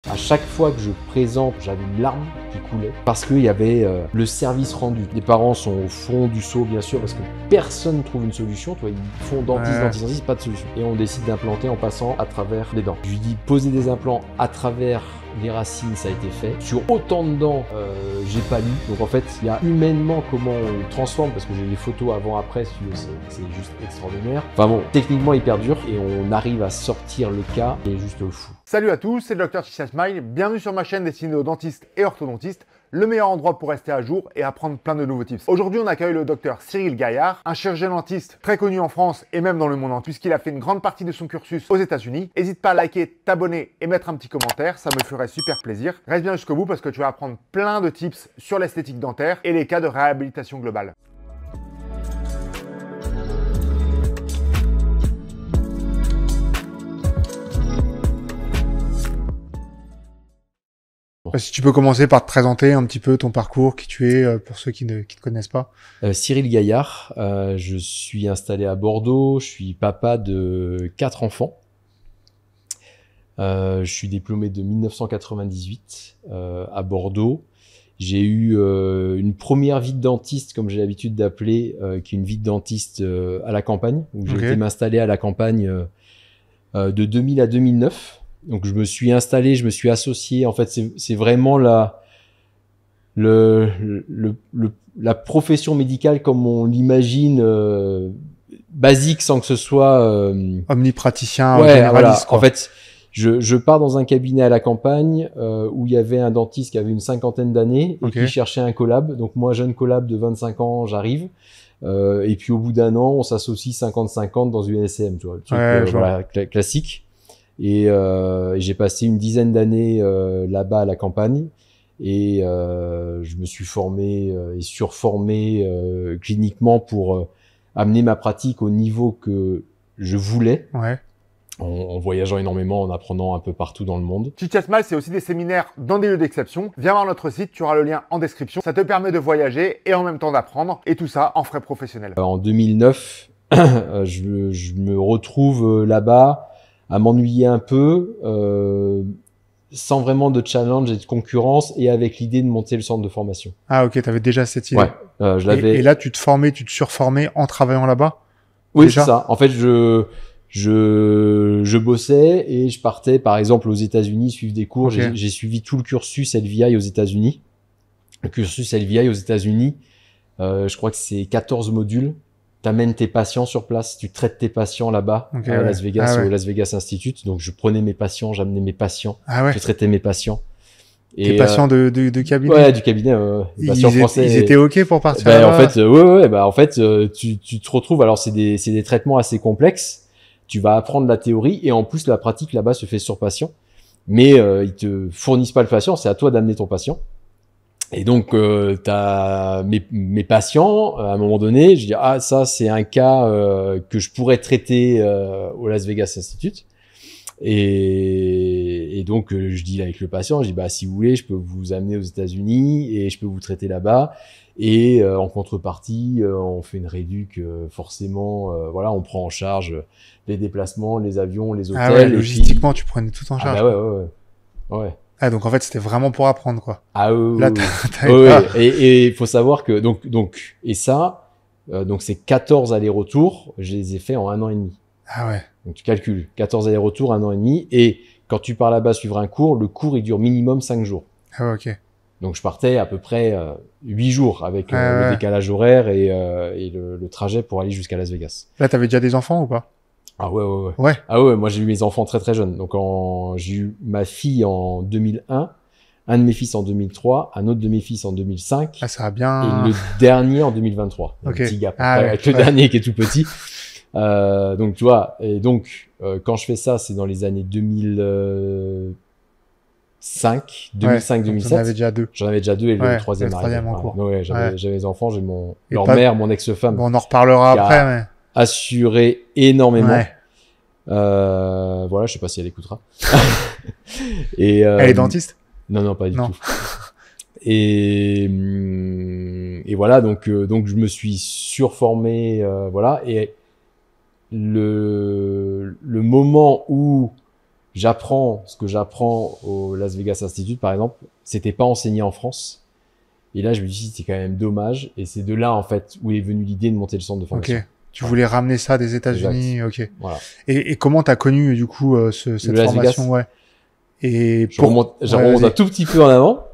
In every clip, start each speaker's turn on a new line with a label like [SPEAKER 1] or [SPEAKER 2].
[SPEAKER 1] À chaque fois que je présente, j'avais une larme qui coulait parce qu'il y avait le service rendu. Les parents sont au fond du seau, bien sûr, parce que personne ne trouve une solution. Tu vois, ils font dentiste, pas de solution. Et on décide d'implanter en passant à travers les dents. Je lui dis poser des implants à travers les racines, ça a été fait. Sur autant de dents, j'ai pas lu. Donc en fait, il y a humainement comment on transforme, parce que j'ai les photos avant-après, c'est juste extraordinaire. Enfin bon, techniquement hyper dur, et on arrive à sortir le cas, et juste fou.
[SPEAKER 2] Salut à tous, c'est le Dr Chicha Smile. Bienvenue sur ma chaîne destinée aux dentistes et orthodontistes, le meilleur endroit pour rester à jour et apprendre plein de nouveaux tips. Aujourd'hui, on accueille le docteur Cyril Gaillard, un chirurgien dentiste très connu en France et même dans le monde entier, puisqu'il a fait une grande partie de son cursus aux États-Unis. N'hésite pas à liker, t'abonner et mettre un petit commentaire, ça me ferait super plaisir. Reste bien jusqu'au bout parce que tu vas apprendre plein de tips sur l'esthétique dentaire et les cas de réhabilitation globale. Si tu peux commencer par te présenter un petit peu ton parcours, qui tu es, pour ceux qui ne te connaissent pas.
[SPEAKER 1] Cyril Gaillard, je suis installé à Bordeaux, je suis papa de 4 enfants. Je suis diplômé de 1998 à Bordeaux. J'ai eu une première vie de dentiste, comme j'ai l'habitude d'appeler, qui est une vie de dentiste à la campagne, où j'ai été m'installer à la campagne de 2000 à 2009. Donc je me suis installé, je me suis associé. En fait, c'est vraiment la profession médicale comme on l'imagine, basique, sans que ce soit
[SPEAKER 2] omnipraticien,
[SPEAKER 1] ouais,
[SPEAKER 2] généraliste,
[SPEAKER 1] voilà.
[SPEAKER 2] quoi.
[SPEAKER 1] En fait, je pars dans un cabinet à la campagne où il y avait un dentiste qui avait une 50aine d'années et qui cherchait un collab. Donc moi, jeune collab de 25 ans, j'arrive. Et puis au bout d'un an, on s'associe 50-50 dans une SM, tu vois, le truc voilà, classique. Et j'ai passé une dizaine d'années là-bas à la campagne et je me suis formé et surformé cliniquement pour amener ma pratique au niveau que je voulais, en voyageant énormément, en apprenant un peu partout dans le monde.
[SPEAKER 2] Chicha Smile, c'est aussi des séminaires dans des lieux d'exception. Viens voir notre site, tu auras le lien en description. Ça te permet de voyager et en même temps d'apprendre, et tout ça en frais professionnels.
[SPEAKER 1] En 2009, je me retrouve là-bas à m'ennuyer un peu, sans vraiment de challenge et de concurrence, et avec l'idée de monter le centre de formation.
[SPEAKER 2] Ah ok, t'avais déjà cette idée.
[SPEAKER 1] Ouais, je l'avais.
[SPEAKER 2] Et là, tu te formais, tu te surformais en travaillant là-bas?
[SPEAKER 1] Oui, c'est ça. En fait, je bossais et je partais, par exemple, aux États-Unis suivre des cours. J'ai suivi tout le cursus LVI aux États-Unis. Le cursus LVI aux États-Unis, je crois que c'est 14 modules. T'amènes tes patients sur place, tu traites tes patients là-bas à Las Vegas, au Las Vegas Institute. Donc je prenais mes patients, j'amenais mes patients, je traitais mes patients.
[SPEAKER 2] Et tes patients de cabinet?
[SPEAKER 1] Ouais, du cabinet, patients français.
[SPEAKER 2] Ils étaient ok pour partir
[SPEAKER 1] en fait, tu te retrouves, alors c'est des traitements assez complexes. Tu vas apprendre la théorie et en plus la pratique là-bas se fait sur patient. Mais ils te fournissent pas le patient, c'est à toi d'amener ton patient. Et donc, t'as mes patients, à un moment donné, je dis, ah, ça, c'est un cas que je pourrais traiter au Las Vegas Institute. Et donc, je dis avec le patient, je dis, bah, si vous voulez, je peux vous amener aux États-Unis et je peux vous traiter là-bas. Et en contrepartie, on fait une réduc, forcément, voilà, on prend en charge les déplacements, les avions, les hôtels.
[SPEAKER 2] Ah ouais, logistiquement, tu prenais tout en charge.
[SPEAKER 1] Ah bah ouais.
[SPEAKER 2] Ah, donc en fait, c'était vraiment pour apprendre, quoi.
[SPEAKER 1] Ah oui.
[SPEAKER 2] Là,
[SPEAKER 1] et il faut savoir que donc c'est 14 allers-retours, je les ai fait en 1 an et demi.
[SPEAKER 2] Ah ouais.
[SPEAKER 1] Donc tu calcules 14 allers-retours, 1 an et demi, et quand tu pars là-bas suivre un cours, le cours il dure minimum 5 jours.
[SPEAKER 2] Ah ouais, ok.
[SPEAKER 1] Donc je partais à peu près 8 jours avec le décalage horaire et le trajet pour aller jusqu'à Las Vegas.
[SPEAKER 2] Là, t'avais déjà des enfants ou pas?
[SPEAKER 1] Ah ouais. Ah ouais, moi j'ai eu mes enfants très très jeunes. Donc j'ai eu ma fille en 2001, un de mes fils en 2003, un autre de mes fils en 2005.
[SPEAKER 2] Ah, ça va bien.
[SPEAKER 1] Et le dernier en 2023.
[SPEAKER 2] Ok.
[SPEAKER 1] Un petit gap. Avec le dernier qui est tout petit. Donc tu vois, et donc quand je fais ça, c'est dans les années 2005, 2007.
[SPEAKER 2] J'en avais déjà 2.
[SPEAKER 1] J'en avais déjà 2 et le troisième
[SPEAKER 2] en cours.
[SPEAKER 1] Ouais, j'avais les enfants, j'ai leur mère, mon ex-femme.
[SPEAKER 2] Bon, on en reparlera après, mais
[SPEAKER 1] assuré énormément. Voilà, je sais pas si elle écoutera. Et
[SPEAKER 2] elle est dentiste?
[SPEAKER 1] Non, pas du tout. Et voilà, donc je me suis surformé, voilà. Et le moment où j'apprends ce que j'apprends au Las Vegas Institute, par exemple, c'était pas enseigné en France. Et là, je me dis, c'est quand même dommage. Et c'est de là, en fait, où est venue l'idée de monter le centre de formation.
[SPEAKER 3] Ok. Tu voulais ramener ça des États-Unis. Ok.
[SPEAKER 1] Voilà.
[SPEAKER 3] Et comment t'as connu, du coup, cette formation? Ouais. Et
[SPEAKER 1] je remonte un tout petit peu en avant.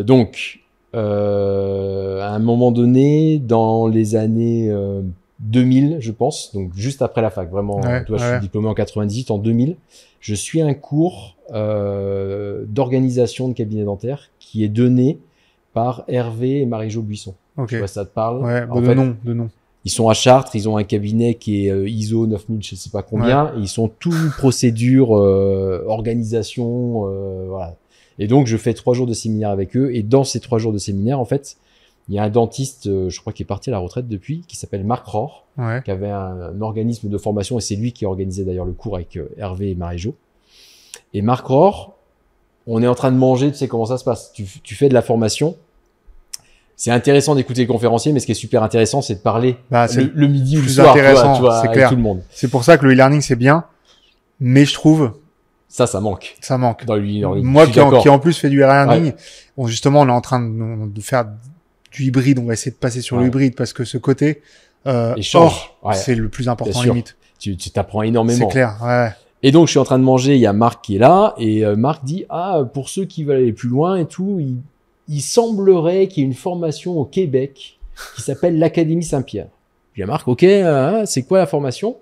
[SPEAKER 1] Donc, à un moment donné, dans les années 2000, je pense, donc juste après la fac, vraiment, je suis diplômé en 98, en 2000, je suis un cours d'organisation de cabinet dentaire qui est donné par Hervé et Marie-Jo Buisson.
[SPEAKER 3] Ok.
[SPEAKER 1] Tu vois, ça te parle?
[SPEAKER 3] Ouais, de nom.
[SPEAKER 1] Ils sont à Chartres, ils ont un cabinet qui est ISO 9000, je sais pas combien, et ils sont tout procédure, organisation, voilà. Et donc, je fais 3 jours de séminaire avec eux, et dans ces 3 jours de séminaire, en fait, il y a un dentiste, je crois qui est parti à la retraite depuis, qui s'appelle Marc Rohr, qui avait un organisme de formation, et c'est lui qui organisait d'ailleurs le cours avec Hervé et Marie-Jo. Et Marc Rohr, on est en train de manger, tu sais comment ça se passe. Tu fais de la formation. C'est intéressant d'écouter les conférenciers, mais ce qui est super intéressant, c'est de parler le midi ou le soir, tu vois, avec tout le monde.
[SPEAKER 3] C'est pour ça que le e-learning, c'est bien, mais je trouve...
[SPEAKER 1] Ça manque.
[SPEAKER 3] Ça manque.
[SPEAKER 1] Dans le e-learning.
[SPEAKER 3] Moi qui en plus fait du e-learning, justement, on est en train de faire du hybride, on va essayer de passer sur le hybride, parce que ce côté c'est le plus important limite.
[SPEAKER 1] Tu t'apprends énormément.
[SPEAKER 3] C'est clair, ouais.
[SPEAKER 1] Et donc, je suis en train de manger, il y a Marc qui est là, et Marc dit, pour ceux qui veulent aller plus loin et tout, il semblerait qu'il y ait une formation au Québec qui s'appelle l'Académie Saint-Pierre. Je dis à Marc, ok, c'est quoi la formation?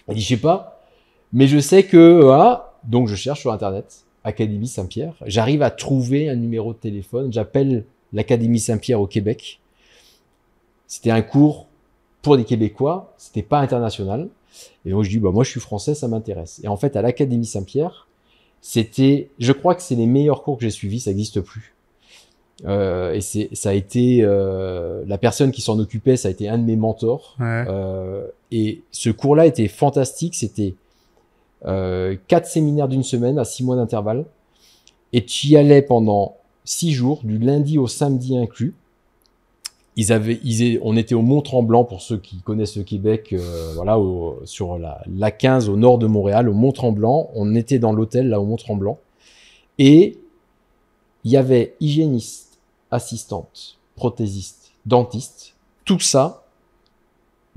[SPEAKER 1] Il dit, je sais pas, mais je sais que, donc je cherche sur Internet, Académie Saint-Pierre, j'arrive à trouver un numéro de téléphone, j'appelle l'Académie Saint-Pierre au Québec. C'était un cours pour des Québécois, c'était pas international. Et donc je dis, moi je suis français, ça m'intéresse. Et en fait, à l'Académie Saint-Pierre, je crois que c'est les meilleurs cours que j'ai suivis, ça n'existe plus. Et ça a été la personne qui s'en occupait, ça a été un de mes mentors. Et ce cours-là était fantastique. C'était 4 séminaires d'une semaine à 6 mois d'intervalle, et tu y allais pendant 6 jours, du lundi au samedi inclus. On était au Mont-Tremblant, pour ceux qui connaissent le Québec, sur la 15 au nord de Montréal, au Mont-Tremblant. On était dans l'hôtel là au Mont-Tremblant, et il y avait hygiéniste, assistante, prothésiste, dentiste, tout ça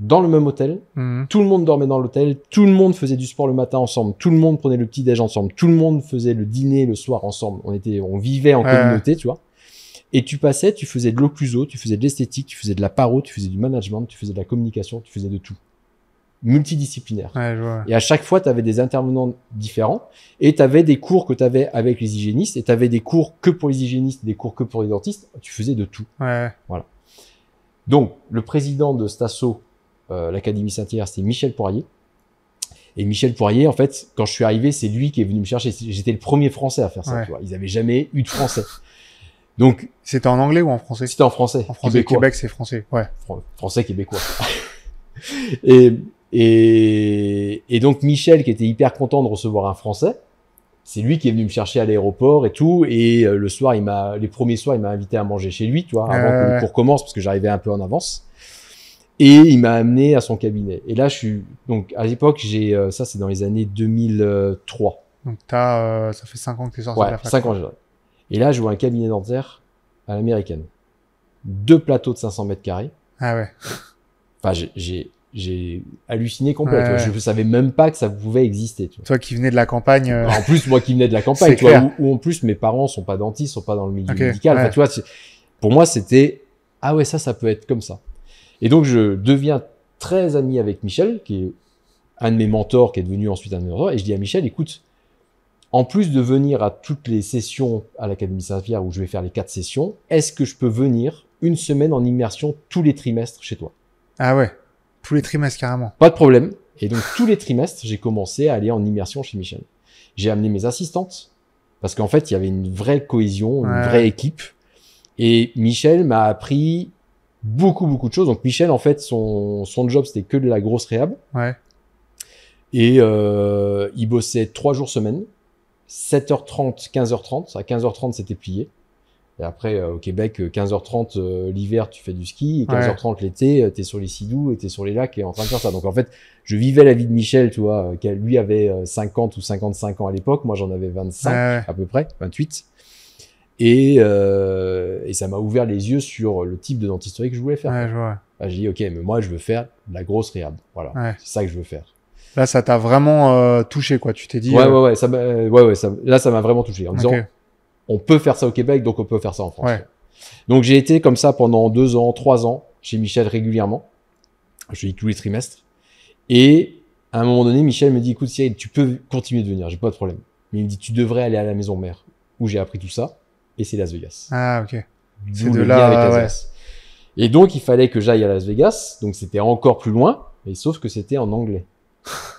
[SPEAKER 1] dans le même hôtel. Tout le monde dormait dans l'hôtel, tout le monde faisait du sport le matin ensemble, tout le monde prenait le petit-déj ensemble, tout le monde faisait le dîner le soir ensemble. On vivait en communauté, tu vois. Et tu faisais de l'occluso, tu faisais de l'esthétique, tu faisais de la paro, tu faisais du management, tu faisais de la communication, tu faisais de tout. Multidisciplinaire.
[SPEAKER 3] Je vois.
[SPEAKER 1] Et à chaque fois, tu avais des intervenants différents, et tu avais des cours que tu avais avec les hygiénistes, et tu avais des cours que pour les hygiénistes, des cours que pour les dentistes. Tu faisais de tout. Voilà. Donc, le président de Stasso, l'Académie Saint-Pierre, c'était Michel Poirier. Et Michel Poirier, en fait, quand je suis arrivé, c'est lui qui est venu me chercher. J'étais le premier Français à faire ça, tu vois. Ils avaient jamais eu de français. Donc,
[SPEAKER 3] c'était en anglais ou en français?
[SPEAKER 1] C'était en français.
[SPEAKER 3] En français, Québec, c'est français. Ouais.
[SPEAKER 1] Français québécois. Et donc Michel, qui était hyper content de recevoir un Français, c'est lui qui est venu me chercher à l'aéroport et tout. Et le soir, les premiers soirs, il m'a invité à manger chez lui, tu vois, avant que le cours commence, parce que j'arrivais un peu en avance. Et il m'a amené à son cabinet. Et là, donc à l'époque, ça, c'est dans les années 2003.
[SPEAKER 3] Donc ça fait 5 ans que t'es sorti de la fac.
[SPEAKER 1] 5 ans. Et là, je vois un cabinet dentaire à l'américaine. 2 plateaux de 500 mètres carrés.
[SPEAKER 3] Ah ouais.
[SPEAKER 1] Enfin, j'ai halluciné complètement. Je ne savais même pas que ça pouvait exister. Tu vois.
[SPEAKER 3] Toi qui venais de la campagne.
[SPEAKER 1] En plus, moi qui venais de la campagne, tu vois, où en plus mes parents sont pas dentistes, sont pas dans le milieu médical. Enfin, tu vois, pour moi, c'était ça peut être comme ça. Et donc, je deviens très ami avec Michel, qui est un de mes mentors, qui est devenu ensuite un de mes mentors. Et je dis à Michel, écoute, en plus de venir à toutes les sessions à l'Académie Saint-Pierre où je vais faire les 4 sessions, est-ce que je peux venir une semaine en immersion tous les trimestres chez toi?
[SPEAKER 3] Ah ouais, tous les trimestres carrément.
[SPEAKER 1] Pas de problème. Et donc tous les trimestres, j'ai commencé à aller en immersion chez Michel. J'ai amené mes assistantes parce qu'en fait, il y avait une vraie cohésion, une vraie équipe. Et Michel m'a appris beaucoup de choses. Donc Michel, en fait, son job, c'était que de la grosse réhab. Et il bossait 3 jours semaine. 7h30, 15h30. À 15h30, c'était plié. Et après, au Québec, 15h30 l'hiver, tu fais du ski, et 15h30 l'été, t'es sur les Sidous et t'es sur les lacs et en train de faire ça. Donc en fait, je vivais la vie de Michel, tu vois, qui lui avait 50 ou 55 ans à l'époque. Moi, j'en avais 25 à peu près, 28. Et ça m'a ouvert les yeux sur le type de dentisterie que je voulais faire.
[SPEAKER 3] Ouais, je vois.
[SPEAKER 1] J'ai dit, ok, mais moi, je veux faire de la grosse réhab. Voilà, c'est ça que je veux faire.
[SPEAKER 3] Là, ça t'a vraiment touché, quoi. Tu t'es dit.
[SPEAKER 1] Ouais, là, ça m'a vraiment touché en disant, on peut faire ça au Québec, donc on peut faire ça en France. Donc j'ai été comme ça pendant 2 ans, 3 ans chez Michel régulièrement. Je dis tous les trimestres. Et à un moment donné, Michel me dit, écoute Cyril, tu peux continuer de venir, j'ai pas de problème. Mais il me dit, tu devrais aller à la maison mère, où j'ai appris tout ça. Et c'est Las Vegas.
[SPEAKER 3] Ah, ok.
[SPEAKER 1] C'est de là avec Las Vegas. Et donc, il fallait que j'aille à Las Vegas. Donc, c'était encore plus loin. Mais sauf que c'était en anglais.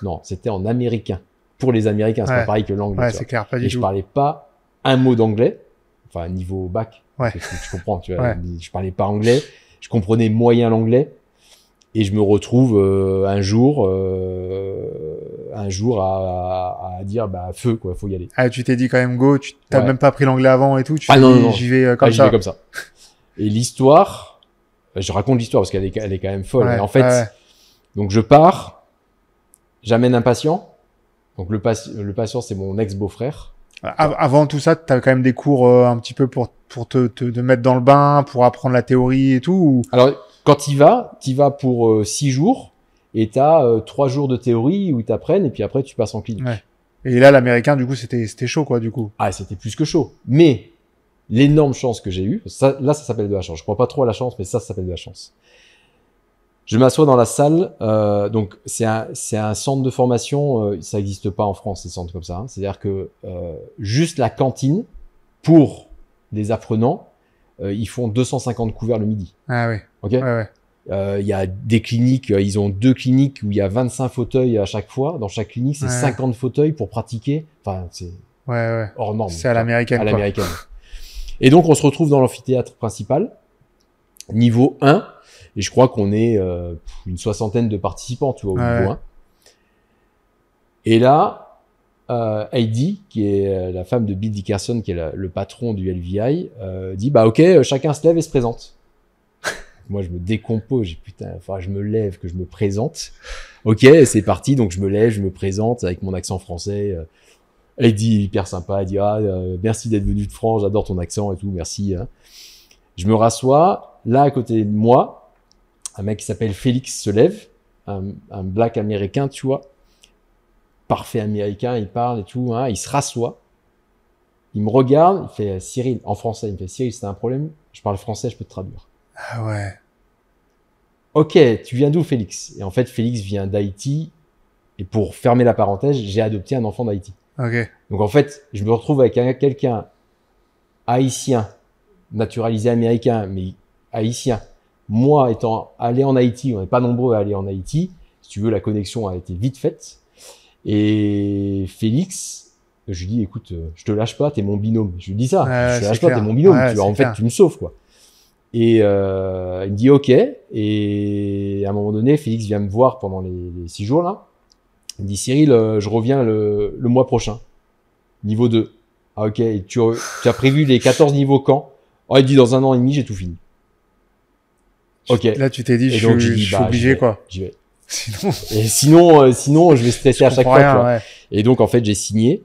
[SPEAKER 1] Non, c'était en américain. Pour les Américains, c'est pas pareil que l'anglais.
[SPEAKER 3] Ouais, c'est clair, pas du tout.
[SPEAKER 1] Et je parlais pas un mot d'anglais. Enfin, niveau bac. Tu comprends, tu vois. Je parlais pas anglais. Je comprenais moyen l'anglais. Et je me retrouve un jour à dire feu quoi, faut y aller.
[SPEAKER 3] Ah, tu t'es dit quand même go, tu t'as même pas pris l'anglais avant et tout,
[SPEAKER 1] non,
[SPEAKER 3] j'y vais comme ça.
[SPEAKER 1] J'y vais comme ça. Et l'histoire, je raconte l'histoire parce qu'elle est quand même folle. Et en fait, donc je pars, j'amène un patient. Donc le patient c'est mon ex-beau-frère.
[SPEAKER 3] Avant tout ça, t'as quand même des cours un petit peu pour te mettre dans le bain, pour apprendre la théorie et tout ou...
[SPEAKER 1] Alors quand t'y vas pour 6 jours et t'as 3 jours de théorie où ils t'apprennent et puis après tu passes en clinique.
[SPEAKER 3] Et là, l'américain, du coup, c'était chaud, quoi, du coup.
[SPEAKER 1] Ah, c'était plus que chaud. Mais l'énorme chance que j'ai eue, ça s'appelle de la chance. Je crois pas trop à la chance, mais ça s'appelle de la chance. Je m'assois dans la salle. Donc c'est un centre de formation. Ça n'existe pas en France, ces centres comme ça. Hein. C'est-à-dire que juste la cantine pour les apprenants, ils font 250 couverts le midi.
[SPEAKER 3] Ah oui.
[SPEAKER 1] Ok. Il y a des cliniques, ils ont 2 cliniques où il y a 25 fauteuils à chaque fois. Dans chaque clinique, c'est 50 fauteuils pour pratiquer. Enfin, c'est hors norme.
[SPEAKER 3] C'est à l'américaine.
[SPEAKER 1] À l'américaine. Et donc, on se retrouve dans l'amphithéâtre principal, niveau 1. Et je crois qu'on est une 60aine de participants, tu vois, au niveau 1. Et là, Heidi, qui est la femme de Bill Dickerson, qui est le patron du LVI, dit, ok, chacun se lève et se présente. Moi, je me décompose, je me lève, que je me présente. Ok, c'est parti. Donc, je me lève, je me présente avec mon accent français. Elle dit hyper sympa, elle dit merci d'être venu de France, j'adore ton accent et tout, merci. Hein. Je me rassois. Là, à côté de moi, un mec qui s'appelle Félix se lève, un black américain, tu vois, parfait américain, il parle et tout. Hein, il se rassoit. Il me regarde, il fait Cyril en français, il me fait Cyril, c'est un problème. Je parle français, je peux te traduire.
[SPEAKER 3] Ah ouais.
[SPEAKER 1] Ok, tu viens d'où, Félix? Et en fait, Félix vient d'Haïti. Et pour fermer la parenthèse, j'ai adopté un enfant d'Haïti.
[SPEAKER 3] Ok.
[SPEAKER 1] Donc en fait, je me retrouve avec quelqu'un haïtien, naturalisé américain, mais haïtien. Moi, étant allé en Haïti, on n'est pas nombreux à aller en Haïti. Si tu veux, la connexion a été vite faite. Et Félix, je lui dis, écoute, je te lâche pas, t'es mon binôme. Je lui dis ça, je te lâche pas, t'es mon binôme. En fait, tu me sauves, quoi. Et il me dit ok. Et à un moment donné, Félix vient me voir pendant les 6 jours là. Il me dit Cyril, je reviens le mois prochain. Niveau 2. Ah ok. Et tu as prévu les 14 niveaux quand? Oh, il dit dans 1 an et demi, j'ai tout fini. Ok.
[SPEAKER 3] Là, tu t'es dit, je suis obligé, quoi.
[SPEAKER 1] J'y vais. Sinon, je vais stresser à chaque fois. Quoi. Et donc, en fait, j'ai signé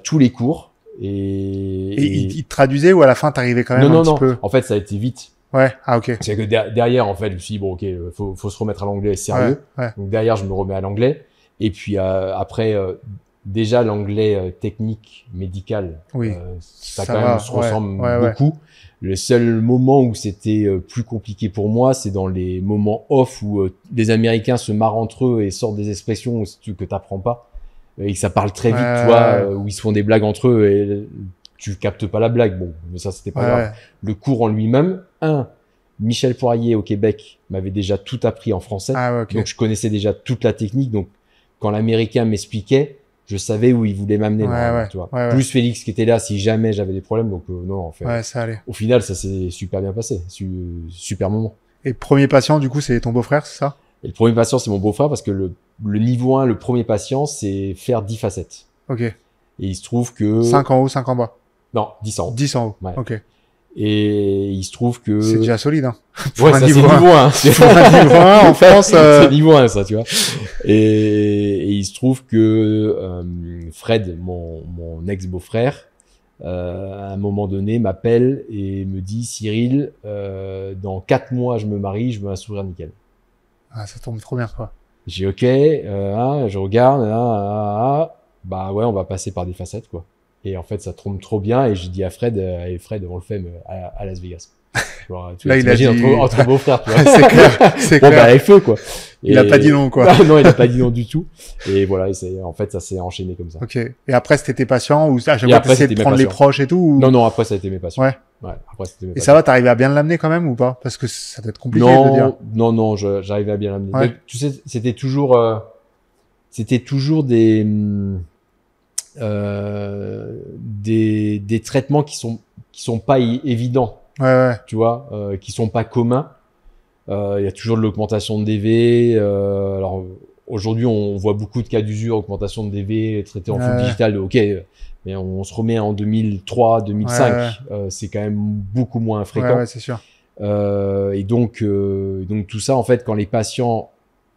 [SPEAKER 1] tous les cours. Et
[SPEAKER 3] il te traduisait ou à la fin t'arrivais quand même un petit peu?
[SPEAKER 1] En fait, ça a été vite.
[SPEAKER 3] Ouais, ah ok.
[SPEAKER 1] C'est que derrière, en fait, je me suis dit, bon, ok, faut se remettre à l'anglais sérieux. Donc derrière, je me remets à l'anglais. Et puis après, déjà l'anglais technique, médical, ça quand même se ressemble beaucoup. Le seul moment où c'était plus compliqué pour moi, c'est dans les moments off où les Américains se marrent entre eux et sortent des expressions que t'apprends pas. Et que ça parle très vite, tu vois, où ils se font des blagues entre eux et tu captes pas la blague. Bon, mais ça, c'était pas grave. Le cours en lui-même, Michel Poirier au Québec m'avait déjà tout appris en français. Donc, je connaissais déjà toute la technique. Donc, quand l'Américain m'expliquait, je savais où il voulait m'amener. Tu vois. Plus Félix qui était là si jamais j'avais des problèmes. Donc, non, en fait.
[SPEAKER 3] Ça allait.
[SPEAKER 1] Au final, ça s'est super bien passé. Super moment.
[SPEAKER 3] Et premier patient, du coup, c'est ton beau-frère, c'est ça?
[SPEAKER 1] Et le premier patient, c'est mon beau-frère parce que le niveau 1, le premier patient, c'est faire 10 facettes.
[SPEAKER 3] Ok.
[SPEAKER 1] Et il se trouve que...
[SPEAKER 3] 5 en haut, 5 en bas.
[SPEAKER 1] Non, 10 en haut.
[SPEAKER 3] 10 en haut. Ouais. Ok.
[SPEAKER 1] Et il se trouve que...
[SPEAKER 3] C'est déjà solide, hein.
[SPEAKER 1] Ouais, ça c'est niveau 1.
[SPEAKER 3] C'est niveau 1 en France.
[SPEAKER 1] C'est niveau 1, ça, tu vois. Et il se trouve que Fred, mon ex-beau-frère, à un moment donné, m'appelle et me dit « Cyril, dans 4 mois, je me marie, je veux un sourire nickel. »
[SPEAKER 3] Ah, ça tombe trop bien, quoi.
[SPEAKER 1] J'ai OK, je regarde, bah ouais, on va passer par des facettes, quoi. Et en fait, ça tombe trop bien. Et j'ai dit à Fred, on le fait à Las Vegas. Genre,
[SPEAKER 3] là, il a dit...
[SPEAKER 1] entre beaux-frères, tu vois.
[SPEAKER 3] C'est clair, c'est
[SPEAKER 1] bon,
[SPEAKER 3] clair.
[SPEAKER 1] Bah, feu, quoi.
[SPEAKER 3] Il a pas dit non, quoi.
[SPEAKER 1] Non, il a pas dit non du tout. Et voilà, en fait, ça s'est enchaîné comme ça.
[SPEAKER 3] Ok. Et après, c'était patient ou à chaque fois, t'essayais de prendre les proches et tout ou...
[SPEAKER 1] Non, après, ça a été mes patients.
[SPEAKER 3] Ouais.
[SPEAKER 1] Après, c'était mes
[SPEAKER 3] patients. Et ça va, t'arrivais à bien l'amener quand même ou pas? Parce que ça doit être compliqué de dire.
[SPEAKER 1] Non, j'arrivais à bien l'amener.
[SPEAKER 3] Ouais.
[SPEAKER 1] Mais, tu sais, c'était toujours des traitements qui sont pas évidents.
[SPEAKER 3] Ouais.
[SPEAKER 1] Tu vois, qui sont pas communs. Il y a toujours de l'augmentation de DV. Alors aujourd'hui, on voit beaucoup de cas d'usure, augmentation de DV, traité en full digital. Ok, mais on se remet en 2003, 2005. C'est quand même beaucoup moins fréquent.
[SPEAKER 3] Ouais, c'est sûr.
[SPEAKER 1] Et donc tout ça, en fait, quand les patients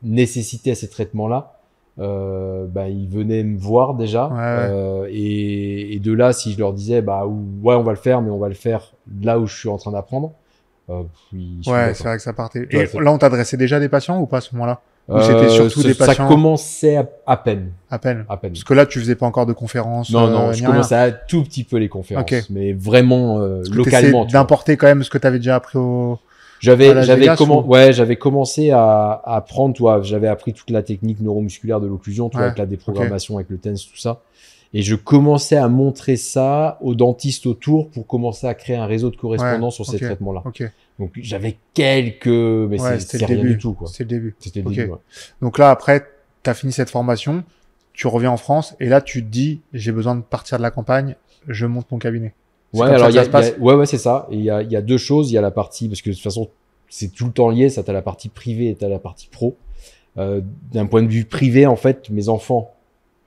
[SPEAKER 1] nécessitaient ces traitements-là, ils venaient me voir déjà. Et de là, si je leur disais, on va le faire, mais on va le faire là où je suis en train d'apprendre.
[SPEAKER 3] C'est vrai que ça partait. Et là, on t'adressait déjà des patients ou pas à ce moment-là? Ou c'était surtout des patients?
[SPEAKER 1] Ça commençait à peine.
[SPEAKER 3] À peine. Parce que là, tu faisais pas encore de conférences.
[SPEAKER 1] Non, je commençais à tout petit peu les conférences, mais vraiment localement.
[SPEAKER 3] D'importer quand même ce que tu avais déjà appris au.
[SPEAKER 1] J'avais commencé à apprendre, toi, j'avais appris toute la technique neuromusculaire de l'occlusion, avec la déprogrammation, avec le TENS, tout ça. Et je commençais à montrer ça aux dentistes autour pour commencer à créer un réseau de correspondance sur ces traitements-là. Donc j'avais mais c'est rien du tout, quoi.
[SPEAKER 3] C'était le début.
[SPEAKER 1] C'était le début,
[SPEAKER 3] Donc là, après, tu as fini cette formation, tu reviens en France et là, tu te dis, j'ai besoin de partir de la campagne, je monte mon cabinet.
[SPEAKER 1] C'est ça. Et il y a deux choses. Il y a la partie, parce que de toute façon, c'est tout le temps lié. Ça, t'as la partie privée et t'as la partie pro. D'un point de vue privé, en fait, mes enfants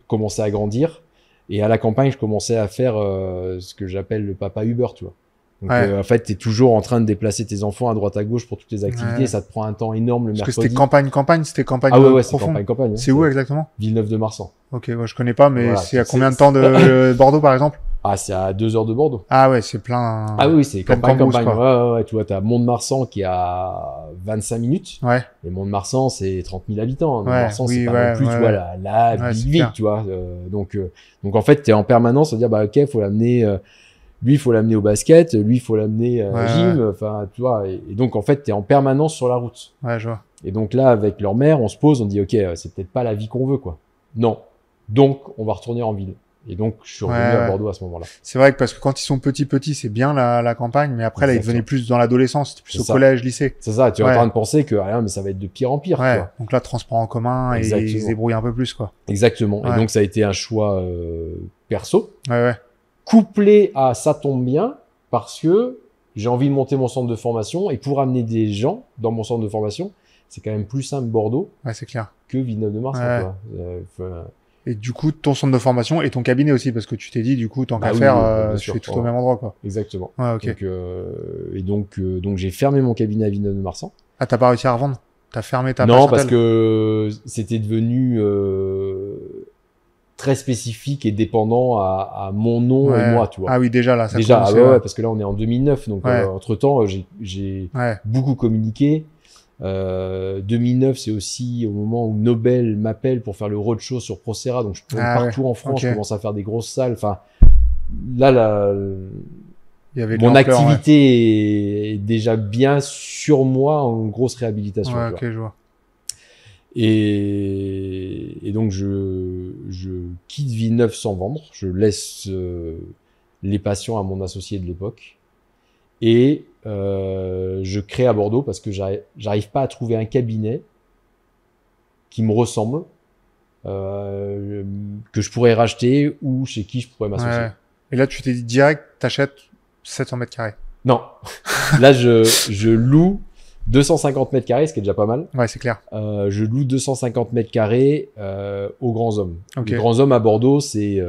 [SPEAKER 1] commençaient à grandir. Et à la campagne, je commençais à faire ce que j'appelle le papa Uber, tu vois. Donc, en fait, t'es toujours en train de déplacer tes enfants à droite à gauche pour toutes les activités. Ça te prend un temps énorme le mercredi.
[SPEAKER 3] Parce que c'était campagne, c'était campagne.
[SPEAKER 1] C'est campagne.
[SPEAKER 3] C'est où exactement?
[SPEAKER 1] Villeneuve-de-Marsan.
[SPEAKER 3] Ok, je connais pas, mais c'est à combien de temps de Bordeaux, par exemple?
[SPEAKER 1] C'est à 2 heures de Bordeaux.
[SPEAKER 3] Ah ouais, c'est plein.
[SPEAKER 1] Ah oui, c'est campagne. Ouais, tu vois, t'as Mont-de-Marsan qui est à 25 minutes.
[SPEAKER 3] Ouais.
[SPEAKER 1] Et Mont-de-Marsan, c'est 30 000 habitants. Mont-de-Marsan, c'est pas non plus, tu vois, la big ville, tu vois. Donc, en fait, t'es en permanence à dire, ok, faut l'amener, lui, il faut l'amener au basket, lui, il faut l'amener à gym, enfin, tu vois. Et donc, en fait, t'es en permanence sur la route.
[SPEAKER 3] Ouais, je vois.
[SPEAKER 1] Et donc là, avec leur mère, on se pose, on dit, ok, c'est peut-être pas la vie qu'on veut, quoi. Non. Donc, on va retourner en ville. Et donc, je suis revenu à Bordeaux à ce moment-là.
[SPEAKER 3] C'est vrai que parce que quand ils sont petits, c'est bien la campagne, mais après, là, ils devenaient plus dans l'adolescence, plus au collège, lycée.
[SPEAKER 1] C'est ça, tu es en train de penser que mais ça va être de pire en pire. Quoi.
[SPEAKER 3] Donc là, transport en commun, et ils se débrouillent un peu plus, quoi.
[SPEAKER 1] Exactement. Et donc, ça a été un choix perso.
[SPEAKER 3] Ouais.
[SPEAKER 1] Couplé à ça tombe bien, parce que j'ai envie de monter mon centre de formation, et pour amener des gens dans mon centre de formation, c'est quand même plus simple Bordeaux
[SPEAKER 3] c'est clair.
[SPEAKER 1] que Villeneuve-de-Marsan.
[SPEAKER 3] Et du coup, ton centre de formation et ton cabinet aussi, parce que tu t'es dit, du coup, tant qu'à faire, je fais tout au même endroit, quoi.
[SPEAKER 1] Exactement.
[SPEAKER 3] Donc,
[SPEAKER 1] donc j'ai fermé mon cabinet à Villeneuve-de-Marsan.
[SPEAKER 3] Ah, t'as pas réussi à revendre? T'as fermé ta
[SPEAKER 1] Non, parce que c'était devenu très spécifique et dépendant à mon nom et moi, tu vois.
[SPEAKER 3] Ah oui, déjà là, ça
[SPEAKER 1] déjà, parce que là, on est en 2009, donc entre-temps, j'ai beaucoup communiqué. 2009, c'est aussi au moment où Nobel m'appelle pour faire le roadshow sur Procera, donc je tourne partout en France, je commence à faire des grosses salles. Enfin, là, mon activité est déjà bien sur moi en grosse réhabilitation.
[SPEAKER 3] Je vois.
[SPEAKER 1] Et donc je quitte Villeneuve sans vendre, je laisse les patients à mon associé de l'époque et je crée à Bordeaux parce que j'arrive pas à trouver un cabinet qui me ressemble, que je pourrais racheter ou chez qui je pourrais m'associer.
[SPEAKER 3] Et là, tu t'es dit direct, t'achètes 700 mètres carrés.
[SPEAKER 1] Non. Là, je loue 250 mètres carrés, ce qui est déjà pas mal.
[SPEAKER 3] Ouais, c'est clair.
[SPEAKER 1] Je loue 250 mètres carrés aux grands hommes.
[SPEAKER 3] Okay.
[SPEAKER 1] Les grands hommes à Bordeaux, c'est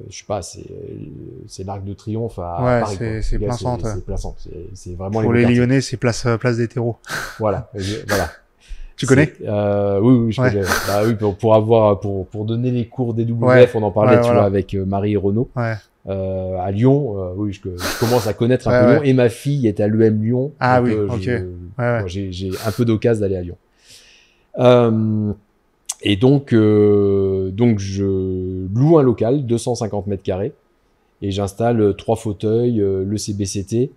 [SPEAKER 1] je sais pas, c'est l'Arc de Triomphe à Paris.
[SPEAKER 3] C'est plein centre.
[SPEAKER 1] C'est plein centre. C'est vraiment
[SPEAKER 3] pour les Lyonnais, c'est place des terreaux.
[SPEAKER 1] Voilà, voilà.
[SPEAKER 3] Tu connais?
[SPEAKER 1] Oui, je connais. Bah oui, pour donner les cours DWF, on en parlait, tu vois, avec Marie et Renaud. À Lyon, oui, je commence à connaître un peu Lyon, et ma fille est à l'EM Lyon.
[SPEAKER 3] Ah donc, oui, ok.
[SPEAKER 1] J'ai un peu d'occasion d'aller à Lyon. Et donc je loue un local, 250 mètres carrés, et j'installe 3 fauteuils, le CBCT,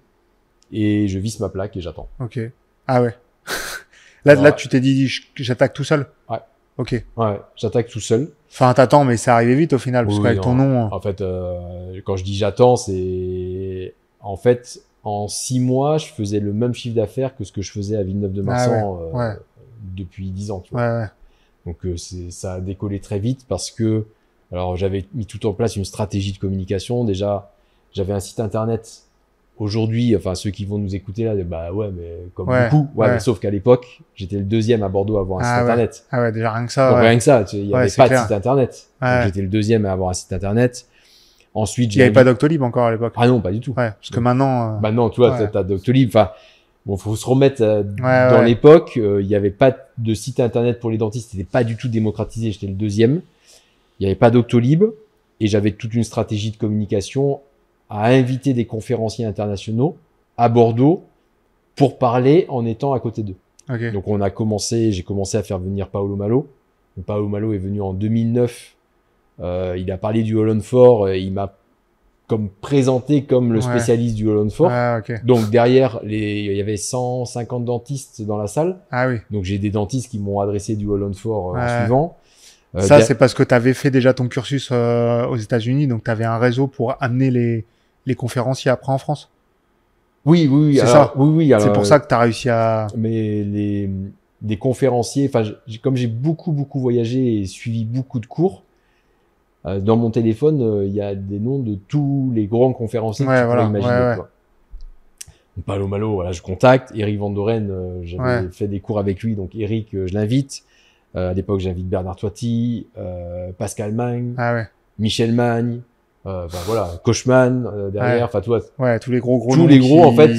[SPEAKER 1] et je visse ma plaque et j'attends.
[SPEAKER 3] Ok. Ah ouais. Là, tu t'es dit, j'attaque tout seul?
[SPEAKER 1] Ouais.
[SPEAKER 3] Ok.
[SPEAKER 1] Ouais, j'attaque tout seul.
[SPEAKER 3] Enfin, t'attends, mais ça arrivait vite au final, parce qu'avec ton nom...
[SPEAKER 1] En fait, quand je dis j'attends, c'est... En fait, en 6 mois, je faisais le même chiffre d'affaires que ce que je faisais à Villeneuve-de-Marsan depuis 10 ans, tu vois. Donc, ça a décollé très vite parce que... Alors, j'avais mis tout en place une stratégie de communication. Déjà, j'avais un site internet. Aujourd'hui, enfin, ceux qui vont nous écouter là, bah ouais, mais comme beaucoup. Mais sauf qu'à l'époque, j'étais le 2e à Bordeaux à avoir un site internet.
[SPEAKER 3] Ah ouais, déjà rien que ça.
[SPEAKER 1] Donc, rien que ça, il y avait pas de site internet. Donc, j'étais le 2e à avoir un site internet. Ensuite,
[SPEAKER 3] il y avait pas Doctolib encore à l'époque.
[SPEAKER 1] Ah non, pas du tout.
[SPEAKER 3] Ouais, parce que maintenant.
[SPEAKER 1] Maintenant, tu vois, t'as Doctolib. Enfin, bon, faut se remettre dans l'époque. Il y avait pas de site internet pour les dentistes. C'était pas du tout démocratisé. J'étais le 2e. Il y avait pas Doctolib et j'avais toute une stratégie de communication à inviter des conférenciers internationaux à Bordeaux pour parler en étant à côté d'eux.
[SPEAKER 3] Okay.
[SPEAKER 1] Donc j'ai commencé à faire venir Paolo Malo. Donc, Paolo Malo est venu en 2009. Il a parlé du Holland-Fort. Il m'a présenté comme le spécialiste du Holland-Fort. Donc derrière, il y avait 150 dentistes dans la salle.
[SPEAKER 3] Ah oui.
[SPEAKER 1] Donc j'ai des dentistes qui m'ont adressé du Holland-Fort en suivant.
[SPEAKER 3] Ça, c'est parce que tu avais fait déjà ton cursus aux États-Unis, donc tu avais un réseau pour amener les conférenciers après en France.
[SPEAKER 1] Oui.
[SPEAKER 3] C'est ça.
[SPEAKER 1] Oui.
[SPEAKER 3] C'est pour ça que tu as réussi à...
[SPEAKER 1] Mais des conférenciers, enfin, comme j'ai beaucoup voyagé et suivi beaucoup de cours, dans mon téléphone, il y a des noms de tous les grands conférenciers que tu pourrais imaginer. Paolo Malo, voilà, je contacte. Eric Van Doren, j'avais fait des cours avec lui, donc Eric, je l'invite. À l'époque, j'invite Bernard Toiti, Pascal Magne, Michel Magne, voilà, Kochman derrière, enfin tu vois.
[SPEAKER 3] Ouais, tous les gros
[SPEAKER 1] tous les gros en fait,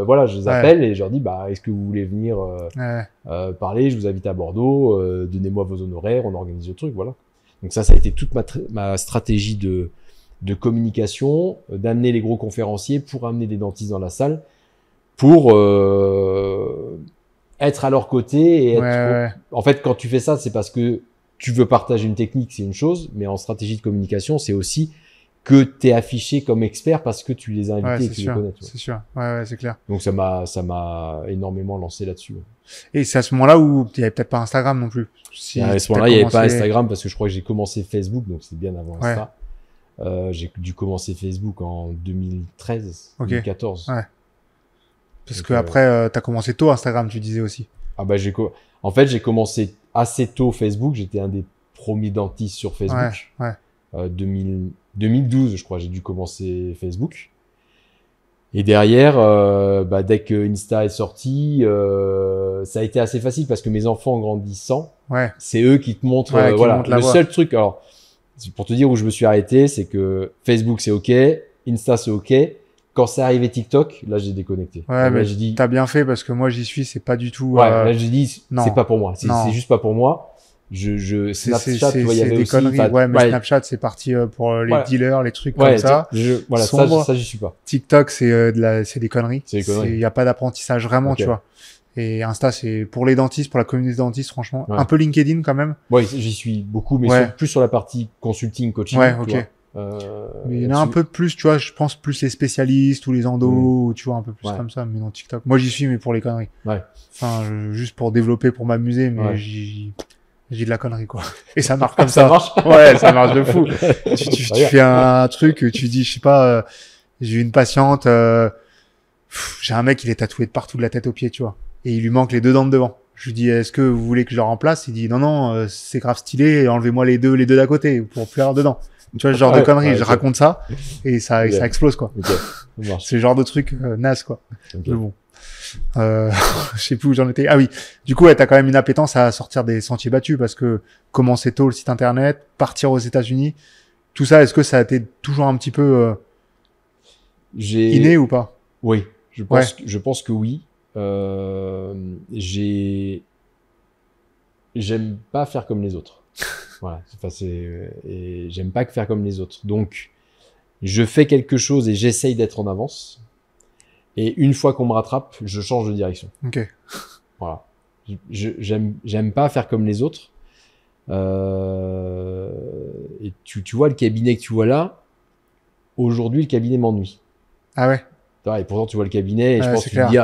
[SPEAKER 1] voilà, je les appelle et je leur dis est-ce que vous voulez venir parler, je vous invite à Bordeaux, donnez-moi vos honoraires, on organise le truc, voilà. Donc ça a été toute ma stratégie de communication, d'amener les gros conférenciers pour amener des dentistes dans la salle, pour être à leur côté et être... En fait, quand tu fais ça, c'est parce que tu veux partager une technique, c'est une chose, mais en stratégie de communication, c'est aussi que tu es affiché comme expert parce que tu les as invités et que tu les connais.
[SPEAKER 3] C'est sûr, c'est clair.
[SPEAKER 1] Donc ça m'a énormément lancé là-dessus.
[SPEAKER 3] Et c'est à ce moment-là où il y avait peut-être pas Instagram non plus.
[SPEAKER 1] À ce moment-là, il n'y avait pas Instagram parce que je crois que j'ai commencé Facebook, donc c'est bien avant Insta. J'ai dû commencer Facebook en 2013, 2014.
[SPEAKER 3] Parce que après, t'as commencé tôt Instagram, tu disais aussi.
[SPEAKER 1] En fait, j'ai commencé assez tôt Facebook. J'étais un des premiers dentistes sur Facebook. 2012, je crois, j'ai dû commencer Facebook. Et derrière, dès que Insta est sorti, ça a été assez facile parce que mes enfants grandissant, c'est eux qui te montrent, le seul truc. Alors, pour te dire où je me suis arrêté, c'est que Facebook c'est ok, Insta c'est ok. Quand c'est arrivé TikTok, là j'ai déconnecté.
[SPEAKER 3] Mais j'ai dit, t'as bien fait parce que moi j'y suis, c'est pas du tout.
[SPEAKER 1] Là j'ai dit, c'est pas pour moi. C'est juste pas pour moi. Snapchat, tu vois, il y avait
[SPEAKER 3] des
[SPEAKER 1] aussi.
[SPEAKER 3] Conneries. Mais Snapchat c'est parti pour les dealers, les trucs comme ça.
[SPEAKER 1] Ça j'y suis pas.
[SPEAKER 3] TikTok c'est des conneries.
[SPEAKER 1] C'est des conneries.
[SPEAKER 3] Il y a pas d'apprentissage vraiment, tu vois. Et Insta c'est pour les dentistes, pour la communauté dentistes, franchement. Un peu LinkedIn quand même.
[SPEAKER 1] Ouais, j'y suis beaucoup, mais plus sur la partie consulting, coaching.
[SPEAKER 3] Mais il y en a un peu plus, tu vois, je pense plus les spécialistes ou les endos, tu vois, un peu plus comme ça, mais non TikTok. Moi, j'y suis, mais pour les conneries. Enfin, juste pour développer, pour m'amuser, mais j'ai de la connerie, quoi. Et ça marche comme ça.
[SPEAKER 1] Ça marche?
[SPEAKER 3] Ouais, ça marche de fou. tu fais un truc, tu dis, je sais pas, j'ai une patiente, j'ai un mec, il est tatoué de partout de la tête aux pieds, tu vois. Et il lui manque les 2 dents de devant. Je lui dis, est-ce que vous voulez que je le remplace? Il dit, non, c'est grave stylé, enlevez-moi les deux d'à côté pour plus avoir dedans. Tu vois, ce genre de conneries, je raconte ça, et ça explose, quoi. C'est le genre de truc, naze, quoi. Mais bon. Je sais plus où j'en étais. Ah oui. Du coup, t'as quand même une appétence à sortir des sentiers battus parce que commencer tôt le site internet, partir aux États-Unis, Tout ça, est-ce que ça a été toujours un petit peu inné ou pas?
[SPEAKER 1] Oui, je pense que oui. J'aime pas faire comme les autres. Voilà. Et j'aime pas faire comme les autres. Donc, je fais quelque chose et j'essaye d'être en avance. Et une fois qu'on me rattrape, je change de direction.
[SPEAKER 3] Ok.
[SPEAKER 1] Voilà. J'aime pas faire comme les autres. Et tu vois le cabinet que tu vois là. Aujourd'hui, le cabinet m'ennuie.
[SPEAKER 3] Ah ouais.
[SPEAKER 1] Et pourtant, tu vois le cabinet et je pense que tu te dis,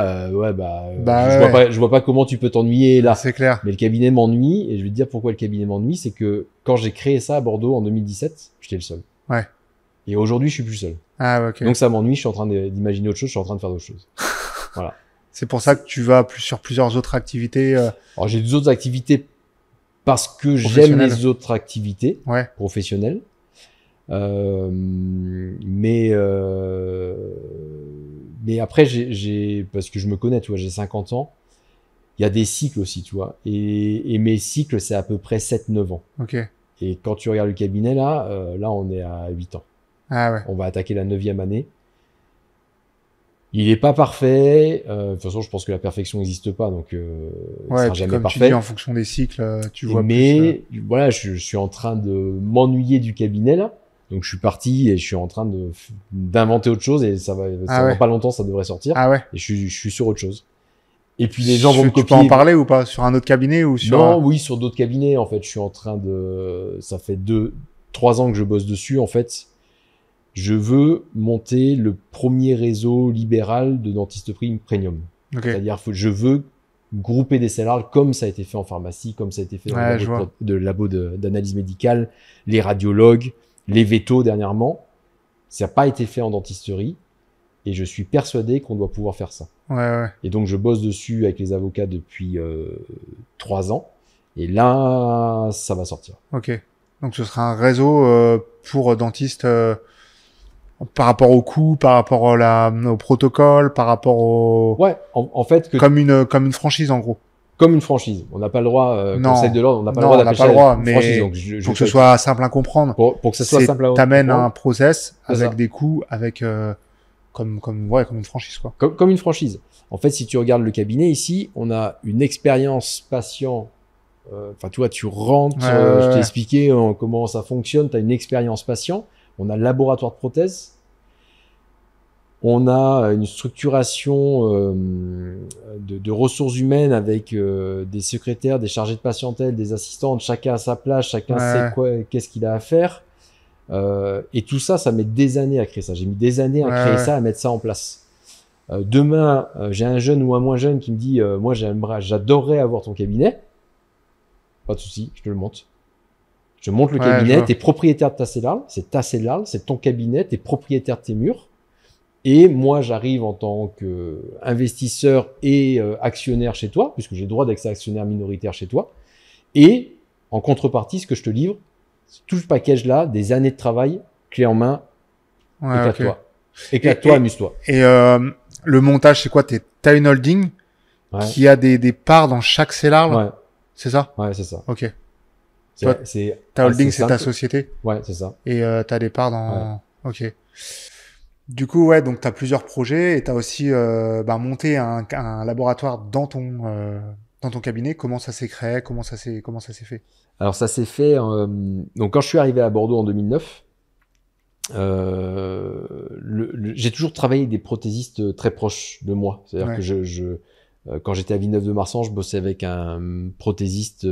[SPEAKER 1] je vois pas comment tu peux t'ennuyer là.
[SPEAKER 3] C'est clair.
[SPEAKER 1] Mais le cabinet m'ennuie et je vais te dire pourquoi le cabinet m'ennuie. C'est que quand j'ai créé ça à Bordeaux en 2017, j'étais le seul.
[SPEAKER 3] Ouais.
[SPEAKER 1] Et aujourd'hui, je suis plus seul.
[SPEAKER 3] Ah, ok.
[SPEAKER 1] Donc ça m'ennuie, je suis en train d'imaginer autre chose, je suis en train de faire d'autres choses. Voilà.
[SPEAKER 3] C'est pour ça que tu vas sur plusieurs autres activités.
[SPEAKER 1] Alors j'ai des autres activités parce que j'aime les autres activités professionnelles. Mais après, parce que je me connais, tu vois, j'ai 50 ans. Il y a des cycles aussi, tu vois. Et mes cycles, c'est à peu près 7-9 ans.
[SPEAKER 3] Ok.
[SPEAKER 1] Et quand tu regardes le cabinet, là, on est à 8 ans.
[SPEAKER 3] Ah ouais.
[SPEAKER 1] On va attaquer la 9e année. Il est pas parfait. De toute façon, je pense que la perfection n'existe pas, donc il sera jamais
[SPEAKER 3] comme
[SPEAKER 1] parfait.
[SPEAKER 3] Tu dis, en fonction des cycles, tu vois.
[SPEAKER 1] Mais voilà, je suis en train de m'ennuyer du cabinet là. Donc je suis parti et je suis en train d'inventer autre chose et ça va pas longtemps, ça devrait sortir.
[SPEAKER 3] Ah ouais.
[SPEAKER 1] Et je suis sur autre chose. Et puis les gens vont me copier.
[SPEAKER 3] Tu peux en parler ou pas sur un autre cabinet ou sur
[SPEAKER 1] Non, oui, sur d'autres cabinets en fait. Je suis en train ça fait 3 ans que je bosse dessus en fait. Je veux monter le premier réseau libéral de dentistes premium.
[SPEAKER 3] Okay.
[SPEAKER 1] C'est-à-dire, je veux grouper des salariés comme ça a été fait en pharmacie, comme ça a été fait dans le labo d'analyse médicale, les radiologues, les vétos dernièrement. Ça n'a pas été fait en dentisterie et je suis persuadé qu'on doit pouvoir faire ça.
[SPEAKER 3] Ouais.
[SPEAKER 1] Et donc, je bosse dessus avec les avocats depuis 3 ans et là, ça va sortir.
[SPEAKER 3] Ok. Donc, ce sera un réseau pour dentistes par rapport au coût, par rapport au protocole, par rapport au...
[SPEAKER 1] Ouais, en fait...
[SPEAKER 3] Comme une franchise, en gros.
[SPEAKER 1] Comme une franchise. On n'a pas le droit, Conseil de l'ordre, on n'a pas le droit
[SPEAKER 3] d'appeler ça une franchise. Donc pour que ce soit simple à comprendre.
[SPEAKER 1] Pour que ce soit simple à comprendre.
[SPEAKER 3] T'amènes un process avec des coûts, avec comme une franchise, quoi.
[SPEAKER 1] Comme une franchise. En fait, si tu regardes le cabinet ici, on a une expérience patient. Enfin, tu vois, tu rentres, je t'ai expliqué comment ça fonctionne. Tu as une expérience patient. On a le laboratoire de prothèses. On a une structuration de ressources humaines avec des secrétaires, des chargés de patientèle, des assistantes. Chacun à sa place, chacun sait qu'est-ce qu'il a à faire. Et tout ça, ça met des années à créer ça. J'ai mis des années à créer ça, à mettre ça en place. Demain, j'ai un jeune ou un moins jeune qui me dit moi, j'adorerais avoir ton cabinet. Pas de souci, je te le monte. Je monte le cabinet, t'es propriétaire de ta cellule, c'est ta cellule, c'est ton cabinet, t'es propriétaire de tes murs. Et moi, j'arrive en tant qu'investisseur et actionnaire chez toi, puisque j'ai le droit d'être actionnaire minoritaire chez toi. Et en contrepartie, ce que je te livre, c'est tout ce package-là, des années de travail, clé en main, éclate-toi. Éclate-toi, amuse-toi.
[SPEAKER 3] Et le montage, c'est quoi? T'as une holding qui a des parts dans chaque cellule?
[SPEAKER 1] Ouais.
[SPEAKER 3] C'est ça?
[SPEAKER 1] Ouais, c'est ça.
[SPEAKER 3] Ok. Ta holding, c'est ta société?
[SPEAKER 1] Ouais, c'est ça.
[SPEAKER 3] Et t'as des parts dans... Ouais. Ok. Du coup, donc tu as plusieurs projets et tu as aussi monté un laboratoire dans ton cabinet. Comment ça s'est créé? Comment ça s'est fait?
[SPEAKER 1] Alors, ça s'est fait... donc, quand je suis arrivé à Bordeaux en 2009, j'ai toujours travaillé avec des prothésistes très proches de moi. C'est-à-dire que quand j'étais à Villeneuve-de-Marsan, je bossais avec un prothésiste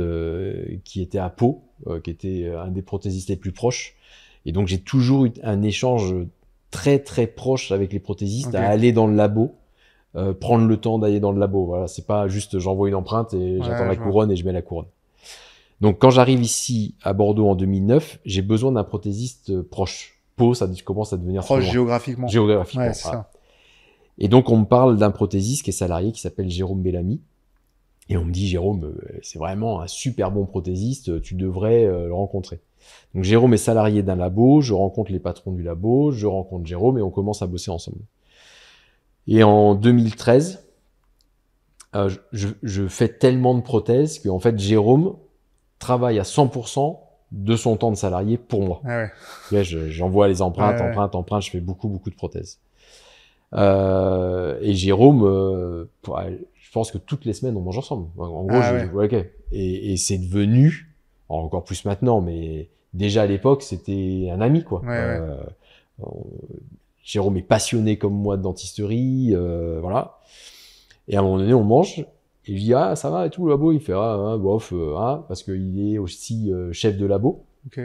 [SPEAKER 1] qui était à Pau, qui était un des prothésistes les plus proches. Et donc, j'ai toujours eu un échange très très proche avec les prothésistes à aller dans le labo, prendre le temps d'aller dans le labo. Voilà, c'est pas juste j'envoie une empreinte et j'attends la couronne et je mets la couronne. Donc quand j'arrive ici à Bordeaux en 2009, j'ai besoin d'un prothésiste proche. Pau, ça commence à devenir
[SPEAKER 3] proche géographiquement.
[SPEAKER 1] Géographiquement.
[SPEAKER 3] Ouais, c'est ça.
[SPEAKER 1] Et donc on me parle d'un prothésiste qui est salarié qui s'appelle Jérôme Bellamy. Et on me dit Jérôme, c'est vraiment un super bon prothésiste, tu devrais le rencontrer. Donc Jérôme est salarié d'un labo, je rencontre les patrons du labo, je rencontre Jérôme et on commence à bosser ensemble. Et en 2013, je fais tellement de prothèses qu'en fait Jérôme travaille à 100% de son temps de salarié pour moi.
[SPEAKER 3] Ah ouais.
[SPEAKER 1] Là, j'envoie les empreintes,
[SPEAKER 3] Ouais, ouais.
[SPEAKER 1] empreintes, je fais beaucoup de prothèses. Et Jérôme, je pense que toutes les semaines on mange ensemble. En gros,
[SPEAKER 3] Ah ouais.
[SPEAKER 1] ok. Et c'est devenu, encore plus maintenant, mais déjà à l'époque, c'était un ami, quoi.
[SPEAKER 3] Ouais, ouais.
[SPEAKER 1] Jérôme est passionné comme moi de dentisterie, voilà. Et à un moment donné, on mange, et je dis, ah, ça va et tout, le labo? Il fait, ah, bof, parce qu'il est aussi chef de labo.
[SPEAKER 3] Ok.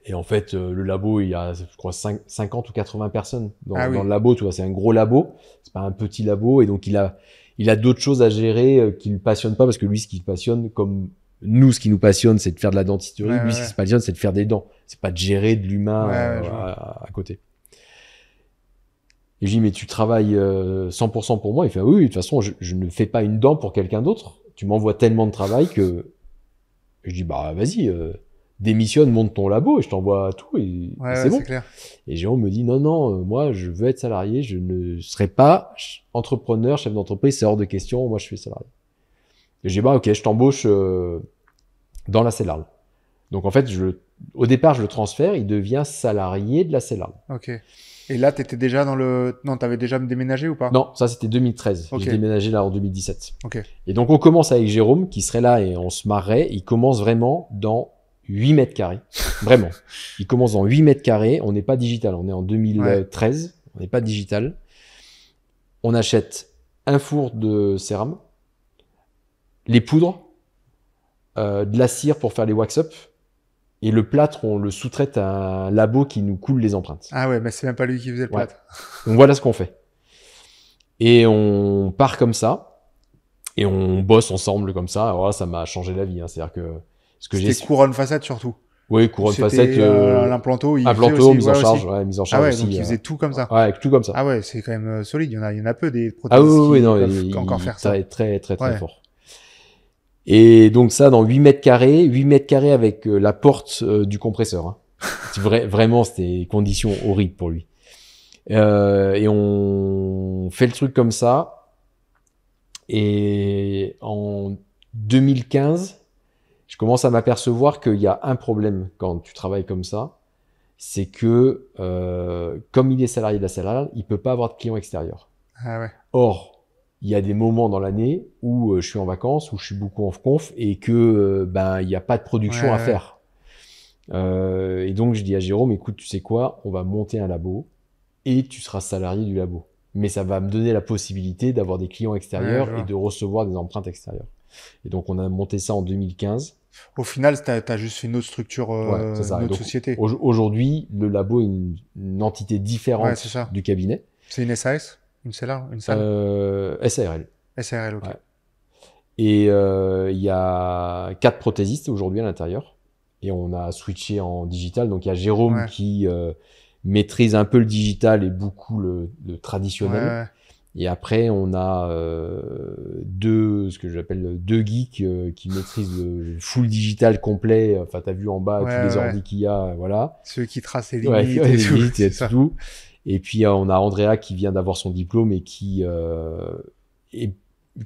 [SPEAKER 1] Et en fait, le labo, il y a, je crois, 50 ou 80 personnes
[SPEAKER 3] Ah oui.
[SPEAKER 1] dans le labo, tu vois, c'est un gros labo, c'est pas un petit labo, et donc il a d'autres choses à gérer qui le passionnent pas, parce que lui, ce qui le passionne, comme nous, ce qui nous passionne, c'est de faire de la dentisterie,
[SPEAKER 3] Ouais,
[SPEAKER 1] lui,
[SPEAKER 3] ouais,
[SPEAKER 1] ce qui
[SPEAKER 3] ouais.
[SPEAKER 1] se passionne, c'est de faire des dents, c'est pas de gérer de l'humain
[SPEAKER 3] Ouais, ouais, je vois.
[SPEAKER 1] à côté. Et je dis, mais tu travailles 100% pour moi? Il fait, ah oui, de toute façon, je ne fais pas une dent pour quelqu'un d'autre. Tu m'envoies tellement de travail que... Je dis, bah vas-y, démissionne, monte ton labo et je t'envoie tout et
[SPEAKER 3] Ouais,
[SPEAKER 1] c'est
[SPEAKER 3] ouais,
[SPEAKER 1] bon.
[SPEAKER 3] c'est clair.
[SPEAKER 1] Et Jérôme me dit, non, non, moi, je veux être salarié, je ne serai pas entrepreneur, chef d'entreprise, c'est hors de question, moi, je suis salarié. Et j'ai dit, bah ok, je t'embauche dans la Cellarle. Donc en fait, au départ, je le transfère, il devient salarié de la Cellarle.
[SPEAKER 3] Ok. Et là, t'étais déjà dans le... Non, t'avais déjà déménagé ou pas?
[SPEAKER 1] Non, ça c'était 2013.
[SPEAKER 3] Ok.
[SPEAKER 1] J'ai déménagé là en 2017.
[SPEAKER 3] Ok.
[SPEAKER 1] Et donc on commence avec Jérôme qui serait là et on se marrait. Il commence vraiment dans 8 mètres carrés. Vraiment. Il commence dans 8 mètres carrés. On n'est pas digital. On est en 2013. On n'est pas digital. On achète un four de cérame, les poudres, de la cire pour faire les wax-up. Et le plâtre, on le sous-traite à un labo qui nous coule les empreintes.
[SPEAKER 3] Ah ouais, mais c'est même pas lui qui faisait le
[SPEAKER 1] Ouais.
[SPEAKER 3] plâtre.
[SPEAKER 1] Donc voilà ce qu'on fait. Et on part comme ça. Et on bosse ensemble comme ça. Alors là, ça m'a changé la vie. Hein. C'est-à-dire que ce que j'ai...
[SPEAKER 3] C'était couronne facette surtout.
[SPEAKER 1] Oui, couronne
[SPEAKER 3] C'était,
[SPEAKER 1] facette.
[SPEAKER 3] l'implanto, il
[SPEAKER 1] Implanto,
[SPEAKER 3] faisait aussi,
[SPEAKER 1] mise en
[SPEAKER 3] ouais,
[SPEAKER 1] charge.
[SPEAKER 3] aussi.
[SPEAKER 1] Ouais, mise en
[SPEAKER 3] Ah
[SPEAKER 1] charge
[SPEAKER 3] ouais,
[SPEAKER 1] aussi.
[SPEAKER 3] donc il faisait tout comme ça.
[SPEAKER 1] Ouais, tout comme ça.
[SPEAKER 3] Ah ouais, c'est quand même solide. Il y en a peu des
[SPEAKER 1] Ah
[SPEAKER 3] prothésistes
[SPEAKER 1] oui,
[SPEAKER 3] qui
[SPEAKER 1] non,
[SPEAKER 3] peuvent encore faire ça.
[SPEAKER 1] Très
[SPEAKER 3] Ouais.
[SPEAKER 1] fort. Et donc ça, dans 8 mètres carrés avec la porte du compresseur. Hein. Vraiment, c'était conditions horribles pour lui. Et on fait le truc comme ça. Et en 2015, je commence à m'apercevoir qu'il y a un problème quand tu travailles comme ça. C'est que, comme il est salarié de la Cellarle, il peut pas avoir de clients extérieurs.
[SPEAKER 3] Ah ouais.
[SPEAKER 1] Or, il y a des moments dans l'année où je suis en vacances, où je suis beaucoup en conf et que ben il n'y a pas de production à faire. Et donc je dis à Jérôme, écoute, tu sais quoi, on va monter un labo et tu seras salarié du labo. Mais ça va me donner la possibilité d'avoir des clients extérieurs et de recevoir des empreintes extérieures. Et donc on a monté ça en 2015.
[SPEAKER 3] Au final, t'as juste fait une autre structure,
[SPEAKER 1] c'est ça.
[SPEAKER 3] une autre société.
[SPEAKER 1] Aujourd'hui, le labo est une entité différente du cabinet.
[SPEAKER 3] C'est une SAS? Une Cellarle? Une salle?
[SPEAKER 1] SARL.
[SPEAKER 3] SARL, ok.
[SPEAKER 1] Ouais. Et il y a 4 prothésistes aujourd'hui à l'intérieur. Et on a switché en digital. Donc il y a Jérôme qui maîtrise un peu le digital et beaucoup le traditionnel.
[SPEAKER 3] Ouais.
[SPEAKER 1] Et après, on a ce que j'appelle deux geeks qui maîtrisent le full digital complet. Enfin, t'as vu en bas tous les ordi qu'il y a, voilà.
[SPEAKER 3] Ceux qui tracent les limites et tout.
[SPEAKER 1] Et puis on a Andrea qui vient d'avoir son diplôme et qui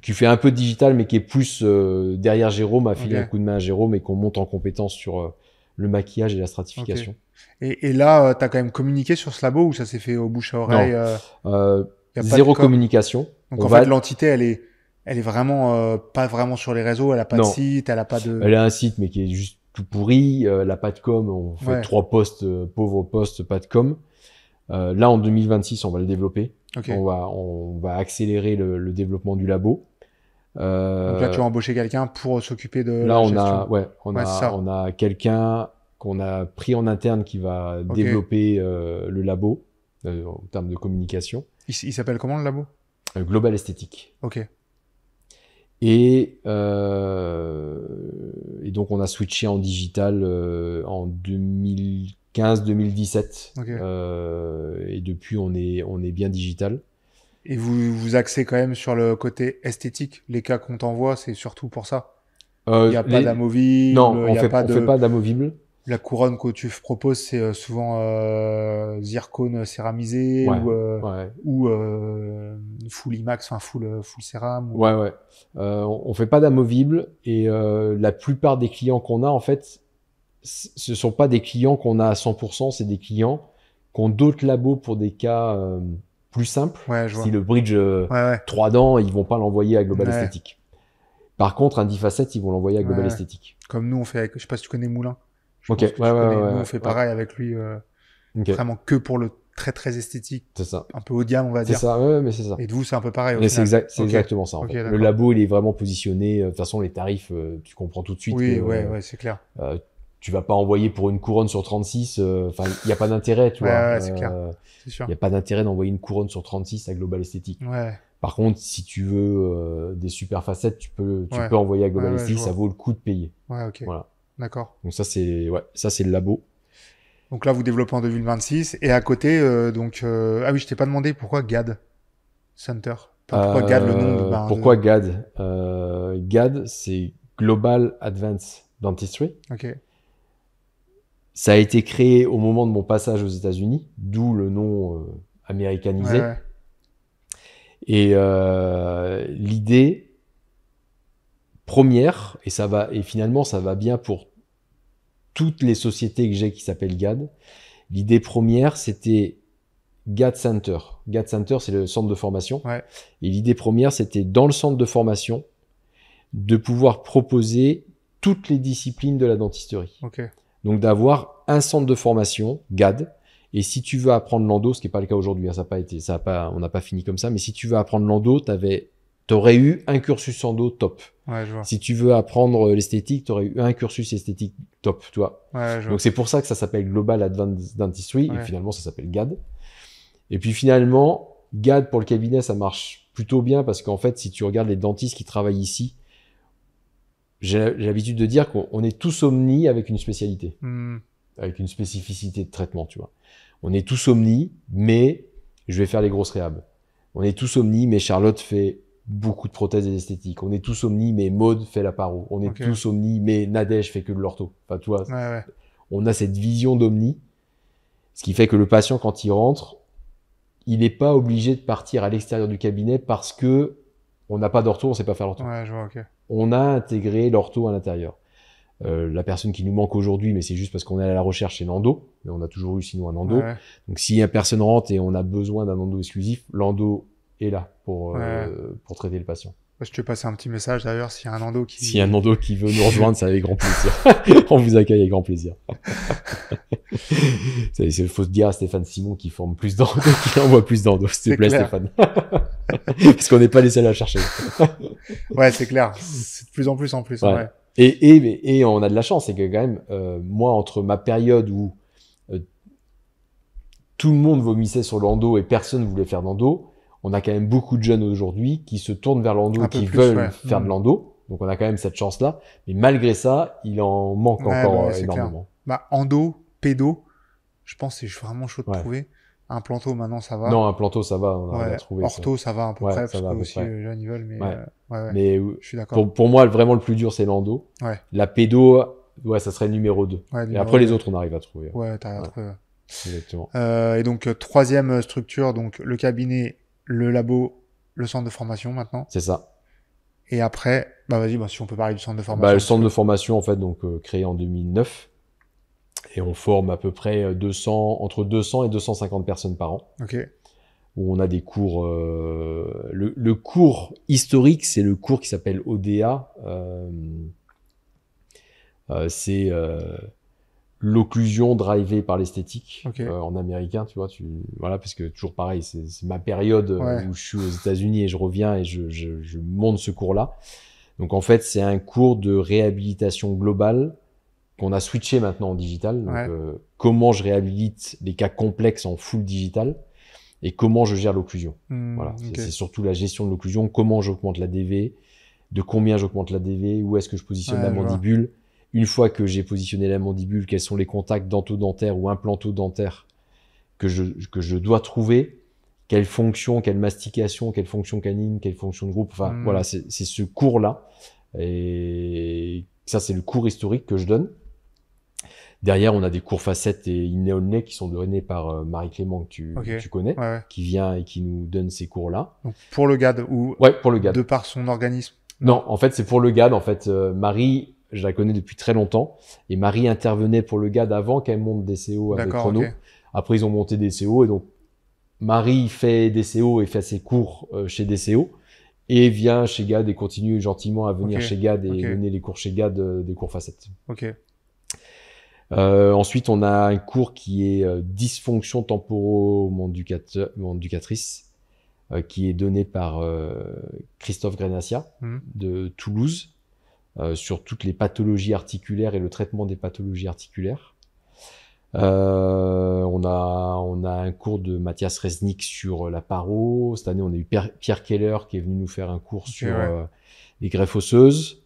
[SPEAKER 1] fait un peu de digital, mais qui est plus derrière Jérôme, a filé un coup de main à Jérôme et qu'on monte en compétence sur le maquillage et la stratification.
[SPEAKER 3] Et là, tu as quand même communiqué sur ce labo ou ça s'est fait au bouche à oreille?
[SPEAKER 1] Zéro communication.
[SPEAKER 3] Donc en fait, l'entité, elle est vraiment pas vraiment sur les réseaux, elle a pas de site, elle a pas de...
[SPEAKER 1] Elle a un site, mais qui est juste tout pourri, elle a pas de com, on fait 3 posts, pauvres posts, pas de com. Là, en 2026, on va le développer. On va accélérer le développement du labo.
[SPEAKER 3] Donc là, tu vas embaucher quelqu'un pour s'occuper de
[SPEAKER 1] là,
[SPEAKER 3] la gestion.
[SPEAKER 1] on a quelqu'un qu'on a pris en interne qui va développer le labo en termes de communication.
[SPEAKER 3] Il s'appelle comment le labo?
[SPEAKER 1] Global Esthétique.
[SPEAKER 3] Ok.
[SPEAKER 1] Et donc, on a switché en digital en 2015-2017. Et depuis, on est bien digital.
[SPEAKER 3] Et vous axez quand même sur le côté esthétique. Les cas qu'on t'envoie, c'est surtout pour ça. Il n'y a pas d'amovible.
[SPEAKER 1] Non, on fait pas d'amovible.
[SPEAKER 3] La couronne que tu proposes, c'est souvent zircone céramisé ou full IMAX, enfin full cérame.
[SPEAKER 1] On fait pas d'amovible et la plupart des clients qu'on a, en fait, ce sont pas des clients qu'on a à 100%, c'est des clients qui ont d'autres labos pour des cas plus simples.
[SPEAKER 3] Ouais, je vois.
[SPEAKER 1] Si le bridge 3 dents, ils vont pas l'envoyer à Global Esthétique. Par contre, un 10 facettes, ils vont l'envoyer à Global Esthétique.
[SPEAKER 3] Comme nous, on fait avec, je sais pas si tu connais Moulin.
[SPEAKER 1] Ok,
[SPEAKER 3] nous, on fait pareil avec lui, vraiment que pour le très très esthétique.
[SPEAKER 1] C'est ça.
[SPEAKER 3] Un peu haut de gamme, on va dire.
[SPEAKER 1] C'est ça, ouais, mais c'est ça.
[SPEAKER 3] Et de vous, c'est un peu pareil.
[SPEAKER 1] C'est exactement ça. En fait. Le labo, il est vraiment positionné. De toute façon, les tarifs, tu comprends tout de suite.
[SPEAKER 3] Oui, ouais, c'est clair.
[SPEAKER 1] Tu vas pas envoyer pour une couronne sur 36. Enfin, il y a pas d'intérêt, tu vois.
[SPEAKER 3] C'est clair. C'est sûr.
[SPEAKER 1] Il y a pas d'intérêt d'envoyer une couronne sur 36 à Global Esthétique.
[SPEAKER 3] Ouais.
[SPEAKER 1] Par contre, si tu veux des super facettes, tu peux envoyer à Global Esthétique. Ça vaut le coup de payer.
[SPEAKER 3] Ouais, ok.
[SPEAKER 1] Voilà.
[SPEAKER 3] D'accord.
[SPEAKER 1] Donc ça, c'est le labo.
[SPEAKER 3] Donc là, vous développez en 2026. Et à côté, ah oui, je t'ai pas demandé pourquoi GAD Center. Enfin, pourquoi GAD, le nom
[SPEAKER 1] Pourquoi GAD GAD, c'est Global Advanced Dentistry.
[SPEAKER 3] Ok.
[SPEAKER 1] Ça a été créé au moment de mon passage aux États-Unis, d'où le nom américanisé.
[SPEAKER 3] Ouais.
[SPEAKER 1] Et l'idée première, et finalement ça va bien pour toutes les sociétés que j'ai qui s'appellent GAD. L'idée première, c'était GAD Center. GAD Center, c'est le centre de formation.
[SPEAKER 3] Ouais.
[SPEAKER 1] Et l'idée première, c'était dans le centre de formation de pouvoir proposer toutes les disciplines de la dentisterie.
[SPEAKER 3] Ok.
[SPEAKER 1] Donc d'avoir un centre de formation, GAD, et si tu veux apprendre l'endo, ce qui n'est pas le cas aujourd'hui, hein, on n'a pas fini comme ça, mais si tu veux apprendre l'endo, t'aurais eu un cursus endo top.
[SPEAKER 3] Ouais, je vois.
[SPEAKER 1] Si tu veux apprendre l'esthétique, t'aurais eu un cursus esthétique top, tu vois.
[SPEAKER 3] Ouais, je vois.
[SPEAKER 1] Donc c'est pour ça que ça s'appelle Global Advanced Dentistry, et finalement ça s'appelle GAD. Et puis finalement, GAD pour le cabinet, ça marche plutôt bien, parce qu'en fait, si tu regardes les dentistes qui travaillent ici, j'ai l'habitude de dire qu'on est tous omnis avec une spécialité, avec une spécificité de traitement, tu vois. On est tous omnis, mais je vais faire les grosses réhab. On est tous omnis, mais Charlotte fait beaucoup de prothèses et d'esthétique. On est tous omnis, mais Maud fait la paro. On est tous omnis, mais Nadège fait que de l'ortho. Enfin, tu vois, on a cette vision d'omnis, ce qui fait que le patient, quand il rentre, il n'est pas obligé de partir à l'extérieur du cabinet parce que on n'a pas d'ortho, on sait pas faire l'ortho.
[SPEAKER 3] Ouais, je vois, ok.
[SPEAKER 1] On a intégré l'ortho à l'intérieur. La personne qui nous manque aujourd'hui, mais c'est juste parce qu'on est à la recherche, c'est l'endo. Mais on a toujours eu sinon un endo.
[SPEAKER 3] Ouais.
[SPEAKER 1] Donc si une personne rentre et on a besoin d'un endo exclusif, l'endo est là pour traiter le patient.
[SPEAKER 3] Je te passe un petit message d'ailleurs s'il y a un endo qui...
[SPEAKER 1] S'il y a un endo qui veut nous rejoindre, c'est avec grand plaisir. On vous accueille avec grand plaisir. Il faut dire à Stéphane Simon qui forme plus d'endo, qui envoie plus d'endo, s'il te plaît, clair. Stéphane. Parce qu'on n'est pas les seuls à le chercher.
[SPEAKER 3] Ouais, c'est clair. C'est de plus en plus en plus.
[SPEAKER 1] Ouais. Et on a de la chance, c'est que quand même, moi, entre ma période où tout le monde vomissait sur l'endo et personne voulait faire d'endo, on a quand même beaucoup de jeunes aujourd'hui qui se tournent vers l'endo, qui veulent faire de l'endo. Donc on a quand même cette chance-là. Mais malgré ça, il en manque encore énormément.
[SPEAKER 3] Endo, pédo, je pense que c'est vraiment chaud de trouver. Un planto, maintenant, ça va.
[SPEAKER 1] Non, un planto, ça va. On a trouvé
[SPEAKER 3] ortho, ça va à peu près, parce que aussi, les jeunes, ils veulent, mais je suis d'accord.
[SPEAKER 1] Pour moi, vraiment, le plus dur, c'est l'endo.
[SPEAKER 3] Ouais.
[SPEAKER 1] La pédo, ça serait le numéro 2. Et après, les autres, on arrive à trouver.
[SPEAKER 3] Ouais, t'arrives à trouver.
[SPEAKER 1] Exactement.
[SPEAKER 3] Et donc, troisième structure, donc, le cabinet, le labo, le centre de formation, maintenant. C'est
[SPEAKER 1] ça.
[SPEAKER 3] Et après, vas-y, si on peut parler du centre de formation.
[SPEAKER 1] Le centre de formation, en fait, donc, créé en 2009. Et on forme à peu près entre 200 et 250 personnes par an.
[SPEAKER 3] Ok.
[SPEAKER 1] Où on a des cours... le cours historique, c'est le cours qui s'appelle ODA. C'est l'occlusion drivée par l'esthétique en américain, tu vois. Voilà, parce que toujours pareil, c'est ma période où je suis aux États-Unis et je reviens et je monte ce cours-là. Donc en fait, c'est un cours de réhabilitation globale qu'on a switché maintenant en digital. Donc, comment je réhabilite les cas complexes en full digital et comment je gère l'occlusion. Voilà, c'est surtout la gestion de l'occlusion, comment j'augmente la DV, de combien j'augmente la DV, où est-ce que je positionne la mandibule. Une fois que j'ai positionné la mandibule, quels sont les contacts dento-dentaires ou implanto-dentaires que je dois trouver, quelle fonction, quelle mastication, quelle fonction canine, quelle fonction de groupe. Enfin, voilà, c'est ce cours-là. Et ça, c'est le cours historique que je donne. Derrière, on a des cours facettes et inné qui sont donnés par Marie Clément, que tu connais, qui vient et qui nous donne ces cours-là.
[SPEAKER 3] Donc, pour le GAD ou
[SPEAKER 1] pour le GAD.
[SPEAKER 3] De par son organisme?
[SPEAKER 1] Non, en fait, c'est pour le GAD. En fait, Marie je la connais depuis très longtemps. Et Marie intervenait pour le GAD avant qu'elle monte DCO avec Renaud. Okay. Après, ils ont monté DCO. Et donc, Marie fait DCO et fait ses cours chez DCO. Et vient chez GAD et continue gentiment à venir chez GAD et donner les cours chez GAD des cours facettes. Ensuite, on a un cours qui est dysfonction temporo-manducatrice, qui est donné par Christophe Grenassia de Toulouse, sur toutes les pathologies articulaires et le traitement des pathologies articulaires. On a un cours de Mathias Resnick sur la paro. Cette année, on a eu Pierre Keller qui est venu nous faire un cours sur les greffes osseuses.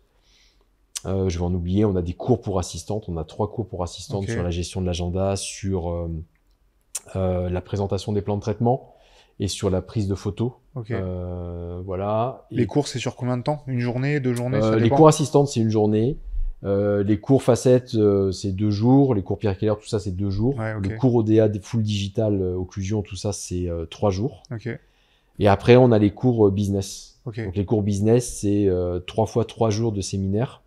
[SPEAKER 1] Je vais en oublier. On a des cours pour assistantes. On a 3 cours pour assistantes sur la gestion de l'agenda, sur la présentation des plans de traitement et sur la prise de photos. Voilà.
[SPEAKER 3] Les cours, c'est sur combien de temps? Une journée, 2 journées?
[SPEAKER 1] Les cours assistantes, c'est une journée. Les cours facettes, c'est 2 jours. Les cours Pierre Keller, tout ça, c'est 2 jours. Le cours ODA, full digital, occlusion, tout ça, c'est 3 jours. Et après, on a les cours business. Donc, les cours business, c'est 3 fois 3 jours de séminaire.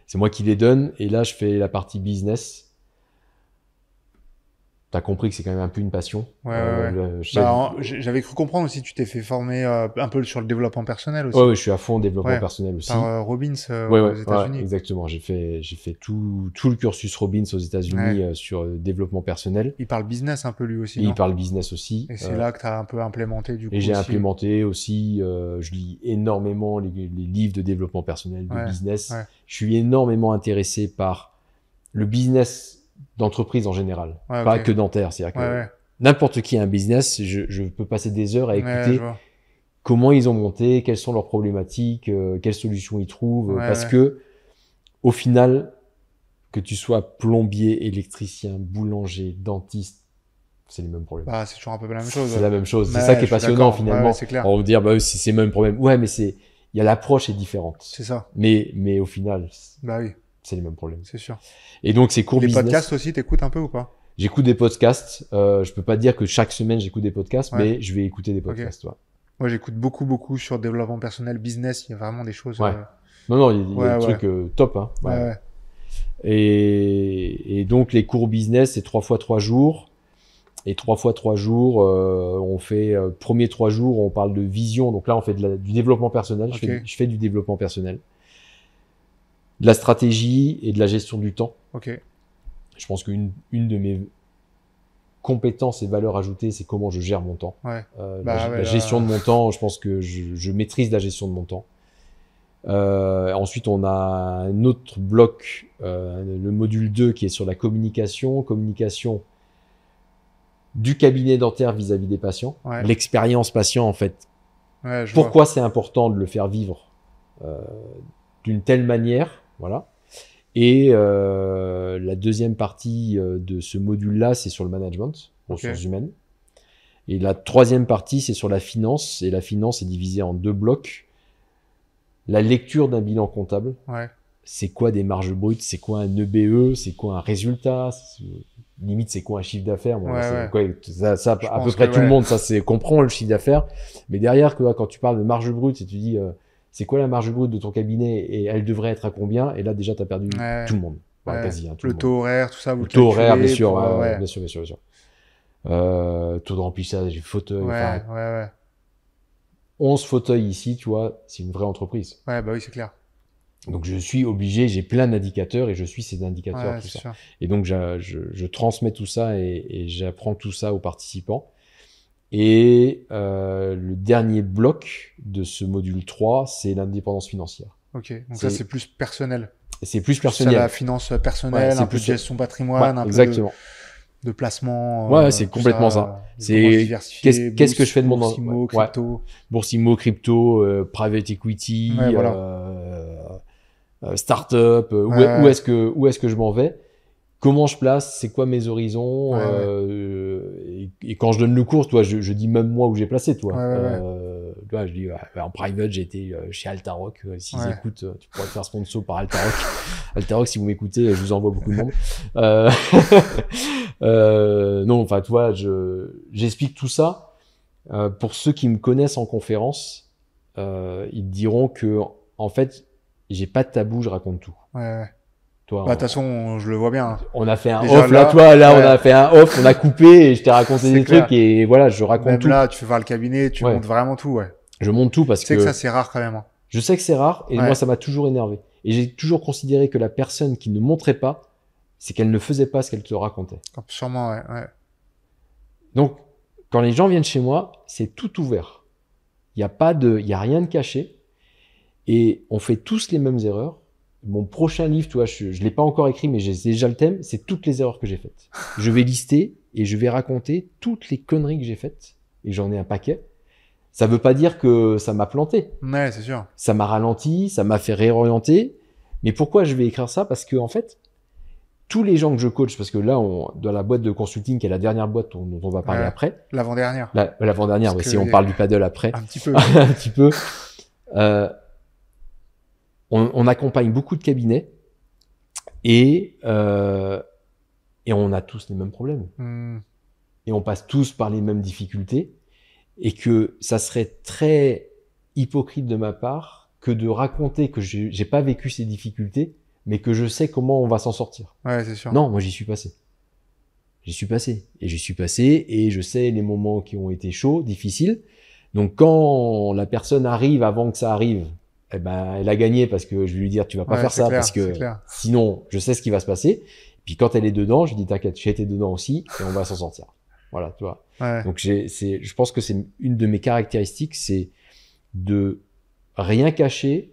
[SPEAKER 1] C'est moi qui les donne. Et là, je fais la partie business. T'as compris que c'est quand même un peu une passion.
[SPEAKER 3] J'avais cru comprendre aussi, tu t'es fait former un peu sur le développement personnel aussi.
[SPEAKER 1] Ouais, je suis à fond en développement personnel aussi.
[SPEAKER 3] Par Robbins aux États-Unis.
[SPEAKER 1] Exactement. J'ai fait tout le cursus Robbins aux États-Unis sur développement personnel.
[SPEAKER 3] Il parle business un peu lui aussi.
[SPEAKER 1] Il parle business aussi.
[SPEAKER 3] Et c'est là que tu as un peu implémenté du coup.
[SPEAKER 1] Et j'ai implémenté aussi. Je lis énormément les livres de développement personnel, de business. Je suis énormément intéressé par le business d'entreprise en général, pas que dentaire. C'est-à-dire que n'importe qui a un business, je peux passer des heures à écouter comment ils ont monté, quelles sont leurs problématiques, quelles solutions ils trouvent, parce que au final, que tu sois plombier, électricien, boulanger, dentiste, c'est les mêmes problèmes.
[SPEAKER 3] C'est toujours un peu la même chose.
[SPEAKER 1] C'est la même chose. C'est ça qui est passionnant finalement. On va dire, si c'est le même problème. Ouais, mais il y a l'approche est différente.
[SPEAKER 3] C'est ça.
[SPEAKER 1] Mais au final. C'est les mêmes problèmes.
[SPEAKER 3] C'est sûr.
[SPEAKER 1] Et donc, ces cours business.
[SPEAKER 3] Les podcasts aussi, t'écoutes un peu ou pas?
[SPEAKER 1] J'écoute des podcasts. Je peux pas dire que chaque semaine, j'écoute des podcasts, mais je vais écouter des podcasts.
[SPEAKER 3] Moi, j'écoute beaucoup sur le développement personnel, business. Il y a vraiment des choses.
[SPEAKER 1] Non, il y a des trucs top. Hein. Et donc, les cours business, c'est 3 fois 3 jours. Et 3 fois 3 jours, on fait, premiers 3 jours, on parle de vision. Donc là, on fait du développement personnel. Je fais du développement personnel. De la stratégie et de la gestion du temps. Je pense qu'une de mes compétences et valeurs ajoutées, c'est comment je gère mon temps. La gestion de mon temps, je pense que je maîtrise la gestion de mon temps. Ensuite, on a un autre bloc, le module 2, qui est sur la communication du cabinet dentaire vis-à-vis des patients. L'expérience patient, en fait. Pourquoi c'est important de le faire vivre d'une telle manière. Voilà. Et la deuxième partie de ce module-là, c'est sur le management, ressources humaines. Et la troisième partie, c'est sur la finance. Et la finance est divisée en 2 blocs. La lecture d'un bilan comptable. C'est quoi des marges brutes? C'est quoi un EBE? C'est quoi un résultat? Limite, c'est quoi un chiffre d'affaires? Ça, à peu près tout le monde, ça comprend le chiffre d'affaires. Mais derrière, quand tu parles de marge brute, et tu dis... c'est quoi la marge brute de ton cabinet et elle devrait être à combien? Et là, déjà, tu as perdu tout le monde. Quasi, tout
[SPEAKER 3] le taux horaire, tout ça.
[SPEAKER 1] Le taux horaire, bien sûr. Bien sûr. Taux de remplissage du fauteuil. 11 fauteuils ici, tu vois, c'est une vraie entreprise.
[SPEAKER 3] Oui, c'est clair.
[SPEAKER 1] Donc, je suis obligé, j'ai plein d'indicateurs et je suis ces indicateurs. Tout ça. Sûr. Et donc, je transmets tout ça et j'apprends tout ça aux participants. Et le dernier bloc de ce module 3, c'est l'indépendance financière.
[SPEAKER 3] Donc ça, c'est plus personnel.
[SPEAKER 1] C'est plus personnel.
[SPEAKER 3] C'est la finance personnelle, un peu de gestion patrimoine, un peu de placement.
[SPEAKER 1] C'est complètement ça. C'est qu'est-ce que je fais de mon
[SPEAKER 3] Bourse-Imo, crypto.
[SPEAKER 1] Bourse-Imo, crypto, private equity, start-up, où est-ce que je m'en vais? Comment je place, c'est quoi mes horizons, et quand je donne le cours, toi, je dis même moi où j'ai placé, toi. Je dis, en private, j'ai été chez Altaroc. S'ils écoutent, tu pourrais te faire sponsor par Altaroc. Altaroc, si vous m'écoutez, je vous envoie beaucoup de monde. Non, enfin, tu vois, j'explique tout ça. Pour ceux qui me connaissent en conférence, ils diront que, en fait, j'ai pas de tabou, je raconte tout.
[SPEAKER 3] Ouais.
[SPEAKER 1] Toi,
[SPEAKER 3] Bah, de toute façon, je le vois bien.
[SPEAKER 1] On a fait un
[SPEAKER 3] Déjà,
[SPEAKER 1] off, là, toi, là,
[SPEAKER 3] ouais.
[SPEAKER 1] on a fait un off, on a coupé et je t'ai raconté
[SPEAKER 3] C'est
[SPEAKER 1] des
[SPEAKER 3] clair.
[SPEAKER 1] trucs et voilà, je raconte
[SPEAKER 3] Même
[SPEAKER 1] tout.
[SPEAKER 3] là, tu fais voir le cabinet, tu
[SPEAKER 1] Ouais.
[SPEAKER 3] montes vraiment tout, ouais.
[SPEAKER 1] Je monte tout parce
[SPEAKER 3] Tu sais que ça, c'est rare quand même. Hein.
[SPEAKER 1] je sais que c'est rare et
[SPEAKER 3] Ouais.
[SPEAKER 1] moi, ça m'a toujours énervé. Et j'ai toujours considéré que la personne qui ne montrait pas, c'est qu'elle ne faisait pas ce qu'elle te racontait.
[SPEAKER 3] Sûrement, ouais. Ouais.
[SPEAKER 1] Donc, quand les gens viennent chez moi, c'est tout ouvert. Il y a rien de caché. Et on fait tous les mêmes erreurs. Mon prochain livre, tu vois, je l'ai pas encore écrit, mais j'ai déjà le thème, c'est toutes les erreurs que j'ai faites. Je vais lister et je vais raconter toutes les conneries que j'ai faites. Et j'en ai un paquet. Ça veut pas dire que ça m'a planté.
[SPEAKER 3] Ouais, c'est sûr.
[SPEAKER 1] Ça m'a ralenti, ça m'a fait réorienter. Mais pourquoi je vais écrire ça? Parce que, en fait, tous les gens que je coach, parce que là, dans la boîte de consulting, qui est la dernière boîte dont on va parler après.
[SPEAKER 3] L'avant-dernière.
[SPEAKER 1] L'avant-dernière, oui, si on parle du paddle après.
[SPEAKER 3] Un petit peu.
[SPEAKER 1] Un petit peu. On accompagne beaucoup de cabinets et on a tous les mêmes problèmes. Et on passe tous par les mêmes difficultés et que ça serait très hypocrite de ma part que de raconter que j'ai pas vécu ces difficultés, mais que je sais comment on va s'en sortir.
[SPEAKER 3] Ouais, c'est sûr.
[SPEAKER 1] Non, moi j'y suis passé. J'y suis passé et je sais les moments qui ont été chauds, difficiles. Donc quand la personne arrive avant que ça arrive, eh ben, elle a gagné parce que je vais lui dire tu vas pas faire ça
[SPEAKER 3] clair,
[SPEAKER 1] parce que sinon je sais ce qui va se passer. Puis quand elle est dedans, je lui dis t'inquiète, j'ai été dedans aussi et on va s'en sortir. Voilà, tu vois.
[SPEAKER 3] Ouais.
[SPEAKER 1] Donc je pense que c'est une de mes caractéristiques, c'est de rien cacher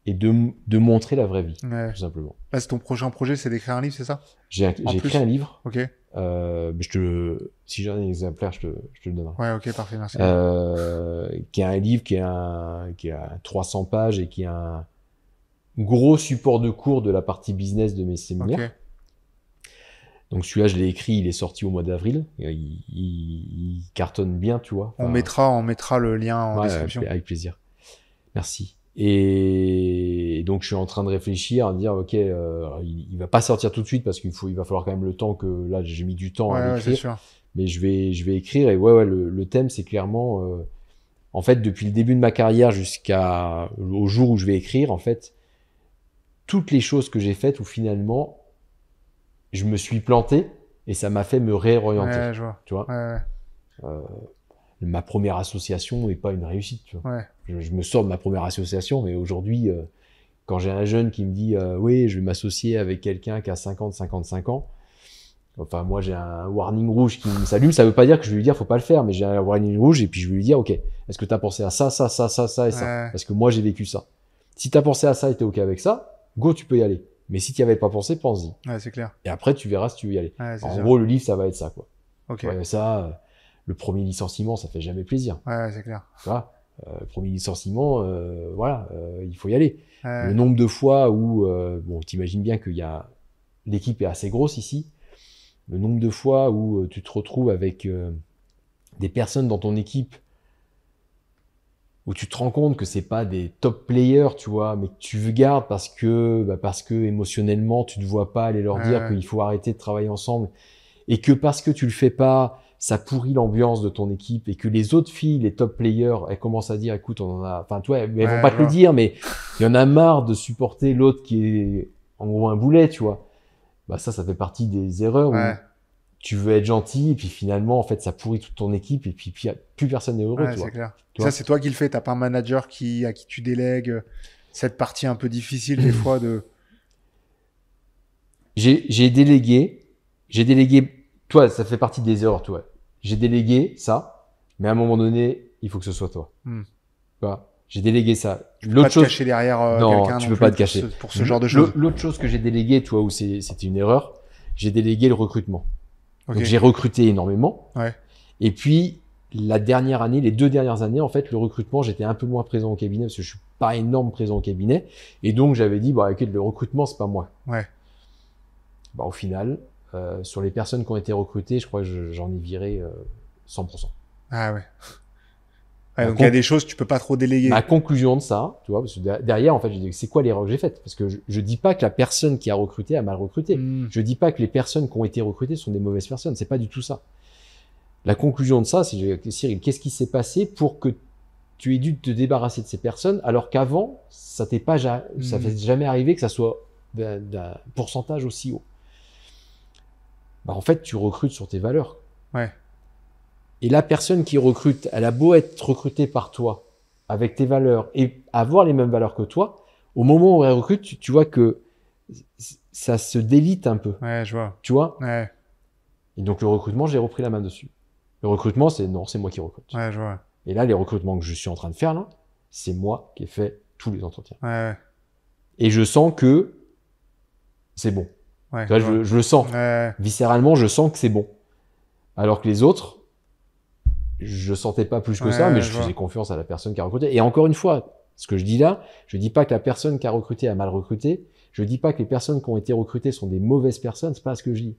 [SPEAKER 1] et de montrer la vraie vie, tout simplement.
[SPEAKER 3] Là, c'est ton prochain projet, c'est d'écrire un livre, c'est ça?
[SPEAKER 1] J'ai écrit un livre.
[SPEAKER 3] Ok.
[SPEAKER 1] Si j'ai un exemplaire, je te le donnerai.
[SPEAKER 3] Ouais, ok, parfait, merci.
[SPEAKER 1] Qui est un livre qui a 300 pages et qui est un gros support de cours de la partie business de mes séminaires.
[SPEAKER 3] Okay.
[SPEAKER 1] Donc celui-là, je l'ai écrit, il est sorti au mois d'avril. Il cartonne bien, tu vois.
[SPEAKER 3] Enfin, on mettra le lien en description.
[SPEAKER 1] Avec plaisir. Merci. Et donc je suis en train de réfléchir, à dire ok, il va pas sortir tout de suite parce il va falloir quand même le temps que là j'ai mis du temps à l'écrire.
[SPEAKER 3] Sûr.
[SPEAKER 1] Mais je vais écrire et le thème c'est clairement en fait depuis le début de ma carrière jusqu'au jour où je vais écrire en fait toutes les choses que j'ai faites où finalement je me suis planté et ça m'a fait me réorienter.
[SPEAKER 3] Ouais, je vois.
[SPEAKER 1] Tu vois. Ma première association n'est pas une réussite. Tu vois.
[SPEAKER 3] Ouais.
[SPEAKER 1] Je me sors de ma première association, mais aujourd'hui, quand j'ai un jeune qui me dit oui, je vais m'associer avec quelqu'un qui a 55 ans, enfin moi j'ai un warning rouge qui me s'allume, ça veut pas dire que je vais lui dire faut pas le faire, mais j'ai un warning rouge et puis je vais lui dire ok, est-ce que tu as pensé à ça et ça, parce que moi j'ai vécu ça. Si tu as pensé à ça et tu es ok avec ça, go, tu peux y aller. Mais si tu n'y avais pas pensé, pense-y.
[SPEAKER 3] Ouais, c'est clair.
[SPEAKER 1] Et après tu verras si tu veux y aller.
[SPEAKER 3] Ouais,
[SPEAKER 1] en gros, le livre ça va être ça quoi.
[SPEAKER 3] Ok.
[SPEAKER 1] Ouais, ça, le premier licenciement, ça fait jamais plaisir.
[SPEAKER 3] Ouais, c'est clair.
[SPEAKER 1] Tu vois, premier licenciement, il faut y aller. Le nombre de fois où, bon, t'imagines bien que l'équipe est assez grosse ici. Le nombre de fois où tu te retrouves avec des personnes dans ton équipe où tu te rends compte que c'est pas des top players, tu vois, mais que tu gardes parce que émotionnellement tu ne vois pas aller leur dire qu'il faut arrêter de travailler ensemble et que parce que tu le fais pas, ça pourrit l'ambiance de ton équipe et que les autres filles, les top players, elles commencent à dire, écoute, on en a, enfin, tu vois, elles vont pas te le dire, mais il y en a marre de supporter l'autre qui est, en gros, un boulet, tu vois. Bah, ça fait partie des erreurs où tu veux être gentil et puis finalement, en fait, ça pourrit toute ton équipe et puis plus personne n'est heureux, tu vois.
[SPEAKER 3] C'est clair. Ça, c'est toi qui le fais. T'as pas un manager à qui tu délègues cette partie un peu difficile, des fois, de... J'ai
[SPEAKER 1] délégué, toi, ça fait partie des erreurs, toi. J'ai délégué ça, mais à un moment donné, il faut que ce soit toi. Voilà. J'ai délégué ça.
[SPEAKER 3] Tu peux pas te cacher derrière quelqu'un.
[SPEAKER 1] Tu peux pas te cacher.
[SPEAKER 3] Pour ce genre de choses.
[SPEAKER 1] L'autre chose que j'ai délégué, toi, où c'était une erreur, j'ai délégué le recrutement. Okay. Donc j'ai recruté énormément.
[SPEAKER 3] Ouais.
[SPEAKER 1] Et puis, la dernière année, les 2 dernières années, en fait, le recrutement, j'étais un peu moins présent au cabinet parce que je suis pas énorme présent au cabinet. Et donc, j'avais dit, bah, écoute, le recrutement, c'est pas moi.
[SPEAKER 3] Ouais.
[SPEAKER 1] Bah, au final, sur les personnes qui ont été recrutées, je crois que j'en ai viré 100%.
[SPEAKER 3] Ah ouais. Donc il y a des choses que tu peux pas trop déléguer.
[SPEAKER 1] Ma conclusion de ça, tu vois, parce que derrière, en fait, je dis c'est quoi l'erreur que j'ai faite? Parce que je dis pas que la personne qui a recruté a mal recruté. Je dis pas que les personnes qui ont été recrutées sont des mauvaises personnes. C'est pas du tout ça. La conclusion de ça, c'est Cyril, qu'est-ce qui s'est passé pour que tu aies dû te débarrasser de ces personnes alors qu'avant, ça t'est pas, ça fait jamais arrivé que ça soit d'un pourcentage aussi haut. Bah, en fait, tu recrutes sur tes valeurs.
[SPEAKER 3] Ouais.
[SPEAKER 1] Et la personne qui recrute, elle a beau être recrutée par toi, avec tes valeurs, et avoir les mêmes valeurs que toi, au moment où elle recrute, tu vois que ça se délite un peu.
[SPEAKER 3] Ouais, je vois.
[SPEAKER 1] Tu vois?
[SPEAKER 3] Ouais.
[SPEAKER 1] Et donc, le recrutement, j'ai repris la main dessus. Le recrutement, c'est moi qui recrute.
[SPEAKER 3] Ouais, je vois.
[SPEAKER 1] Et là, les recrutements que je suis en train de faire, là, c'est moi qui ai fait tous les entretiens.
[SPEAKER 3] Ouais.
[SPEAKER 1] Et je sens que c'est bon.
[SPEAKER 3] Ouais.
[SPEAKER 1] Tu vois, je le sens.
[SPEAKER 3] Ouais.
[SPEAKER 1] Viscéralement, je sens que c'est bon. Alors que les autres, je sentais pas plus que ça, mais je faisais confiance à la personne qui a recruté. Et encore une fois, ce que je dis là, je dis pas que la personne qui a recruté a mal recruté. Je dis pas que les personnes qui ont été recrutées sont des mauvaises personnes. C'est pas ce que je dis.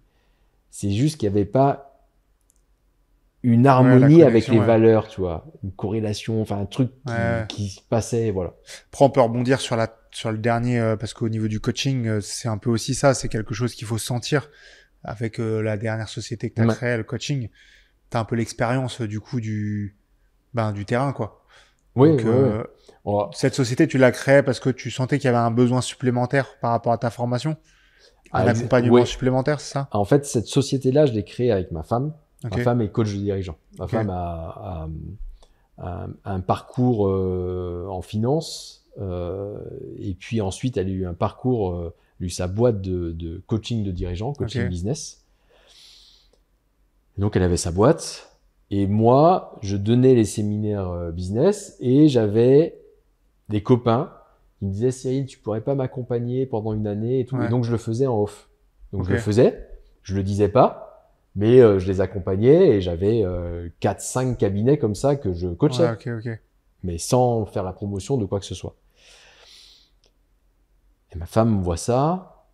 [SPEAKER 1] C'est juste qu'il n'y avait pas une harmonie avec les valeurs, tu vois, une corrélation, enfin un truc qui se passait, voilà.
[SPEAKER 3] Après, on peut rebondir sur le dernier, parce qu'au niveau du coaching, c'est un peu aussi ça, c'est quelque chose qu'il faut sentir avec la dernière société que tu as créée, le coaching. Tu as un peu l'expérience du coup du terrain, quoi.
[SPEAKER 1] Oui,
[SPEAKER 3] donc, cette société, tu l'as créée parce que tu sentais qu'il y avait un besoin supplémentaire par rapport à ta formation, un accompagnement supplémentaire, c'est ça?
[SPEAKER 1] En fait, cette société-là, je l'ai créée avec ma femme. Ma femme est coach de dirigeant. Ma femme a un parcours en finance et puis ensuite elle a eu un parcours, eu sa boîte de coaching de dirigeant, coaching business. Et donc elle avait sa boîte et moi je donnais les séminaires business et j'avais des copains qui me disaient Cyril, tu pourrais pas m'accompagner pendant une année et tout. Et donc je le faisais en off. Donc je le faisais, je le disais pas. Mais je les accompagnais et j'avais 4-5 cabinets comme ça que je coachais. Mais sans faire la promotion de quoi que ce soit. Et ma femme voit ça,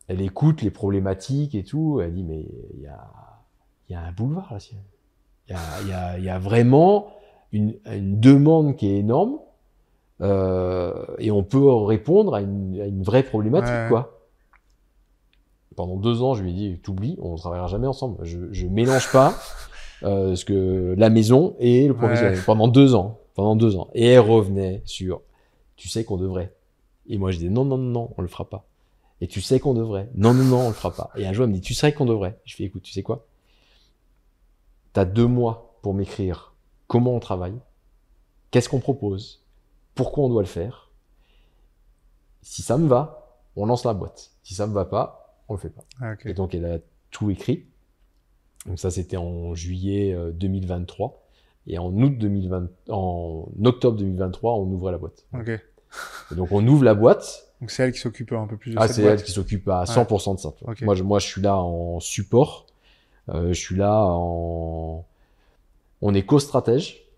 [SPEAKER 1] elle écoute les problématiques et tout, elle dit mais il y a un boulevard là, il y a vraiment une demande qui est énorme et on peut répondre à une vraie problématique quoi. Pendant 2 ans, je lui ai dit, t'oublies, on ne travaillera jamais ensemble. Je mélange pas ce que la maison et le professionnel. Pendant 2 ans. Et elle revenait sur, tu sais qu'on devrait. Et moi, je disais, non, on le fera pas. Et tu sais qu'on devrait. Non, on le fera pas. Et un jour, elle me dit, tu sais qu'on devrait. Je fais, écoute, tu sais quoi? T'as 2 mois pour m'écrire comment on travaille, qu'est-ce qu'on propose, pourquoi on doit le faire. Si ça me va, on lance la boîte. Si ça me va pas, on le fait pas. Et donc, elle a tout écrit. Donc ça, c'était en juillet 2023. Et en octobre 2023, on ouvrait la boîte. Et donc, on ouvre la boîte.
[SPEAKER 3] Donc, c'est elle qui s'occupe un peu plus de cette boîte.
[SPEAKER 1] C'est elle qui s'occupe à 100% de ça. Moi, je suis là en support. Je suis là on est co-stratège.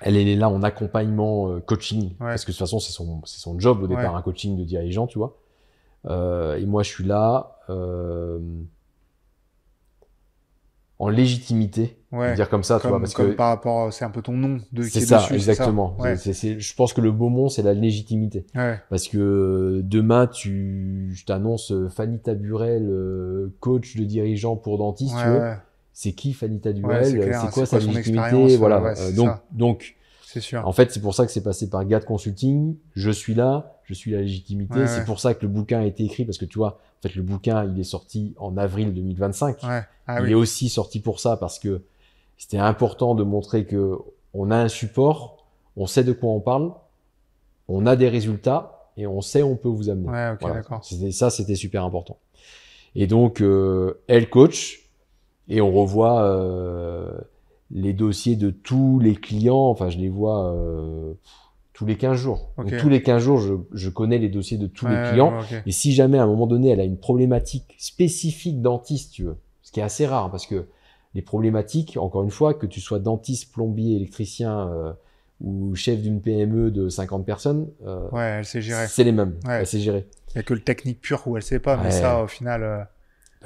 [SPEAKER 1] Elle est là en accompagnement coaching. Parce que de toute façon, c'est son job au départ, un coaching de dirigeant, tu vois. Et moi, je suis là en légitimité, dire comme ça, tu vois, parce que
[SPEAKER 3] par rapport, c'est un peu ton nom
[SPEAKER 1] c'est ça, dessus, exactement. Je pense que le beau mot, c'est la légitimité, parce que demain, je t'annonce Fanny Taburel, coach de dirigeant pour dentiste, tu veux. C'est qui Fanny Taburel? C'est quoi sa légitimité? Voilà. Donc.
[SPEAKER 3] C'est sûr.
[SPEAKER 1] En fait, c'est pour ça que c'est passé par GAD Consulting. Je suis là, je suis la légitimité. C'est pour ça que le bouquin a été écrit, parce que tu vois, en fait, le bouquin, il est sorti en avril 2025. Il est aussi sorti pour ça, parce que c'était important de montrer que on a un support, on sait de quoi on parle, on a des résultats et on sait où on peut vous amener.
[SPEAKER 3] D'accord.
[SPEAKER 1] C'était super important. Et donc, elle coach et on revoit les dossiers de tous les clients, enfin je les vois tous les 15 jours. Donc, tous les 15 jours, je connais les dossiers de tous les clients. Et si jamais à un moment donné, elle a une problématique spécifique dentiste, tu veux, ce qui est assez rare, parce que les problématiques, encore une fois, que tu sois dentiste, plombier, électricien ou chef d'une PME de 50 personnes,
[SPEAKER 3] elle sait gérer.
[SPEAKER 1] C'est les mêmes. Elle sait gérer.
[SPEAKER 3] Il n'y a que le technique pur où elle sait pas, mais ça, au final...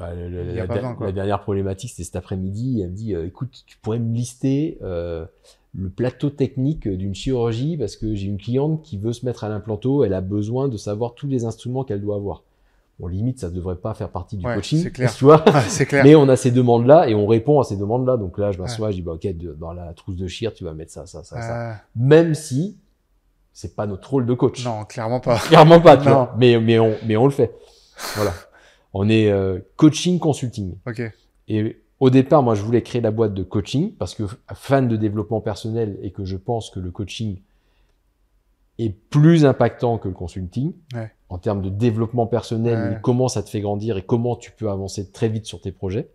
[SPEAKER 1] La dernière problématique, c'était cet après-midi. Elle me dit, écoute, tu pourrais me lister le plateau technique d'une chirurgie parce que j'ai une cliente qui veut se mettre à l'implanto. Elle a besoin de savoir tous les instruments qu'elle doit avoir. Bon, limite, ça ne devrait pas faire partie du coaching, tu vois.
[SPEAKER 3] C'est clair.
[SPEAKER 1] Mais on a ces demandes-là et on répond à ces demandes-là. Donc là, je m'assois, je dis, bah, ok, dans la trousse de chir, tu vas mettre ça. Même si c'est pas notre rôle de coach.
[SPEAKER 3] Non, clairement pas.
[SPEAKER 1] Clairement pas, tu vois. Mais on le fait. Voilà. On est coaching consulting.
[SPEAKER 3] Ok.
[SPEAKER 1] Et au départ, moi, je voulais créer la boîte de coaching parce que fan de développement personnel et que je pense que le coaching est plus impactant que le consulting en termes de développement personnel et comment ça te fait grandir et comment tu peux avancer très vite sur tes projets.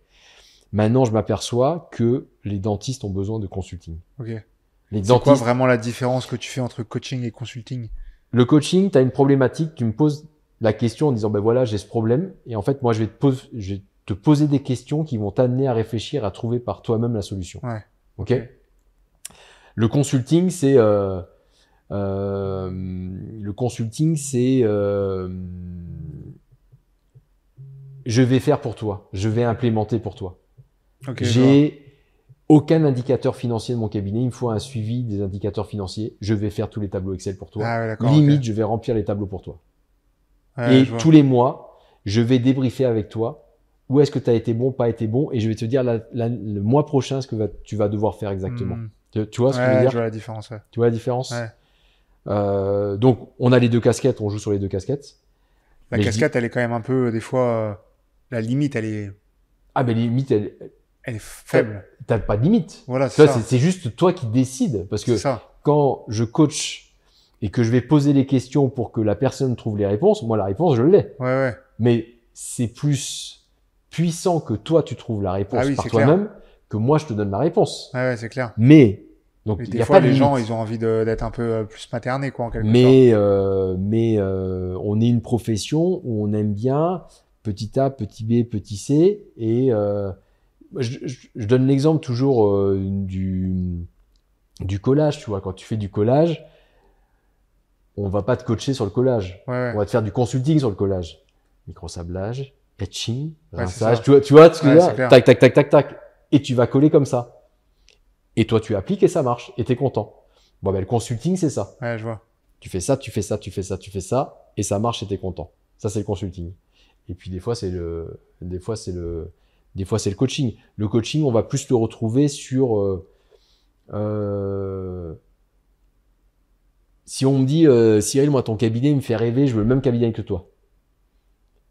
[SPEAKER 1] Maintenant, je m'aperçois que les dentistes ont besoin de consulting.
[SPEAKER 3] Ok.
[SPEAKER 1] C'est
[SPEAKER 3] quoi vraiment la différence que tu fais entre coaching et consulting?
[SPEAKER 1] Le coaching, tu as une problématique, tu me poses la question en disant ben voilà, j'ai ce problème et en fait moi je vais te poser des questions qui vont t'amener à réfléchir, à trouver par toi-même la solution.
[SPEAKER 3] Ouais.
[SPEAKER 1] Ok. Le consulting, c'est je vais faire pour toi, je vais implémenter pour toi.
[SPEAKER 3] Okay,
[SPEAKER 1] j'ai aucun indicateur financier de mon cabinet, il me faut un suivi des indicateurs financiers, je vais faire tous les tableaux Excel pour toi.
[SPEAKER 3] Ah ouais,
[SPEAKER 1] limite, je vais remplir les tableaux pour toi.
[SPEAKER 3] Ouais,
[SPEAKER 1] et tous les mois, je vais débriefer avec toi où est-ce que tu as été bon, pas été bon, et je vais te dire le mois prochain ce que tu vas devoir faire exactement. Tu vois ce que je veux dire?
[SPEAKER 3] Je vois la différence. Ouais.
[SPEAKER 1] Tu vois la différence? Donc, on a les deux casquettes, on joue sur les deux casquettes.
[SPEAKER 3] La casquette, elle est quand même un peu, des fois, la limite, elle est...
[SPEAKER 1] Ah, mais limite, elle
[SPEAKER 3] est faible.
[SPEAKER 1] T'as pas de limite.
[SPEAKER 3] Voilà, c'est
[SPEAKER 1] juste toi qui décides. Parce que quand je coach et que je vais poser les questions pour que la personne trouve les réponses, moi, la réponse, je l'ai.
[SPEAKER 3] Ouais.
[SPEAKER 1] Mais c'est plus puissant que toi, tu trouves la réponse par toi-même que moi, je te donne la réponse.
[SPEAKER 3] Ouais, c'est clair.
[SPEAKER 1] Mais, donc,
[SPEAKER 3] des fois, les gens, ils ont envie d'être un peu plus maternés, quoi, en quelque sorte.
[SPEAKER 1] Mais on est une profession où on aime bien petit A, petit B, petit C. Et je donne l'exemple toujours du collage. Tu vois, quand tu fais du collage, on va pas te coacher sur le collage.
[SPEAKER 3] Ouais.
[SPEAKER 1] On va te faire du consulting sur le collage. Microsablage, etching, rinçage. Tu vois ce que je veux dire? Tac, tac, tac, tac, tac. Et tu vas coller comme ça. Et toi, tu appliques et ça marche. Et t'es content. Bon, ben, le consulting, c'est ça.
[SPEAKER 3] Ouais, je vois.
[SPEAKER 1] Tu fais ça, tu fais ça, tu fais ça, tu fais ça. Et ça marche et t'es content. Ça, c'est le consulting. Et puis, des fois, c'est le coaching. Le coaching, on va plus le retrouver sur, si on me dit, Cyril, moi, ton cabinet me fait rêver, je veux le même cabinet que toi.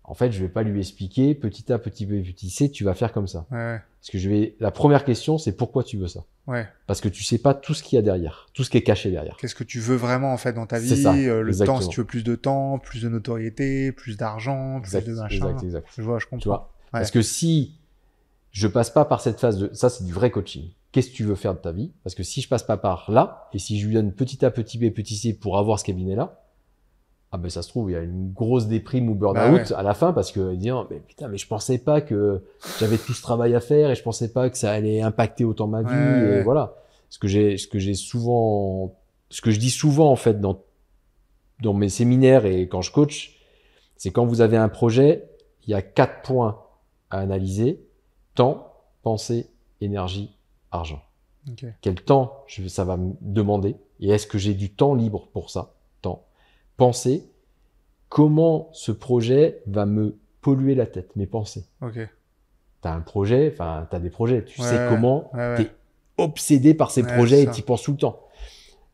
[SPEAKER 1] En fait, je vais pas lui expliquer petit A, petit B, petit C, tu vas faire comme ça.
[SPEAKER 3] Ouais.
[SPEAKER 1] Parce que la première question, c'est pourquoi tu veux ça.
[SPEAKER 3] Ouais.
[SPEAKER 1] Parce que tu sais pas tout ce qu'il y a derrière, tout ce qui est caché derrière.
[SPEAKER 3] Qu'est-ce que tu veux vraiment, en fait, dans ta vie?
[SPEAKER 1] C'est ça,
[SPEAKER 3] le temps, si tu veux plus de temps, plus de notoriété, plus d'argent, plus de machin.
[SPEAKER 1] Exact.
[SPEAKER 3] Je vois, je comprends.
[SPEAKER 1] Tu vois. Parce que si je passe pas par cette phase ça, c'est du vrai coaching. Qu'est-ce que tu veux faire de ta vie? Parce que si je passe pas par là, et si je lui donne petit A, petit B, petit C pour avoir ce cabinet-là, ah ben ça se trouve, il y a une grosse déprime ou burn-out à la fin parce que il dit mais putain, mais je pensais pas que j'avais tout ce travail à faire et je pensais pas que ça allait impacter autant ma vie et voilà. Ce que je dis souvent en fait dans mes séminaires et quand je coach, c'est quand vous avez un projet, il y a 4 points à analyser: temps, pensée, énergie, argent.
[SPEAKER 3] Okay.
[SPEAKER 1] Quel temps ça va me demander et est-ce que j'ai du temps libre pour ça? Penser comment ce projet va me polluer la tête, mes pensées.
[SPEAKER 3] Ok.
[SPEAKER 1] T'as un projet, enfin t'as des projets, tu sais comment t'es obsédé par ces projets et t'y penses tout le temps.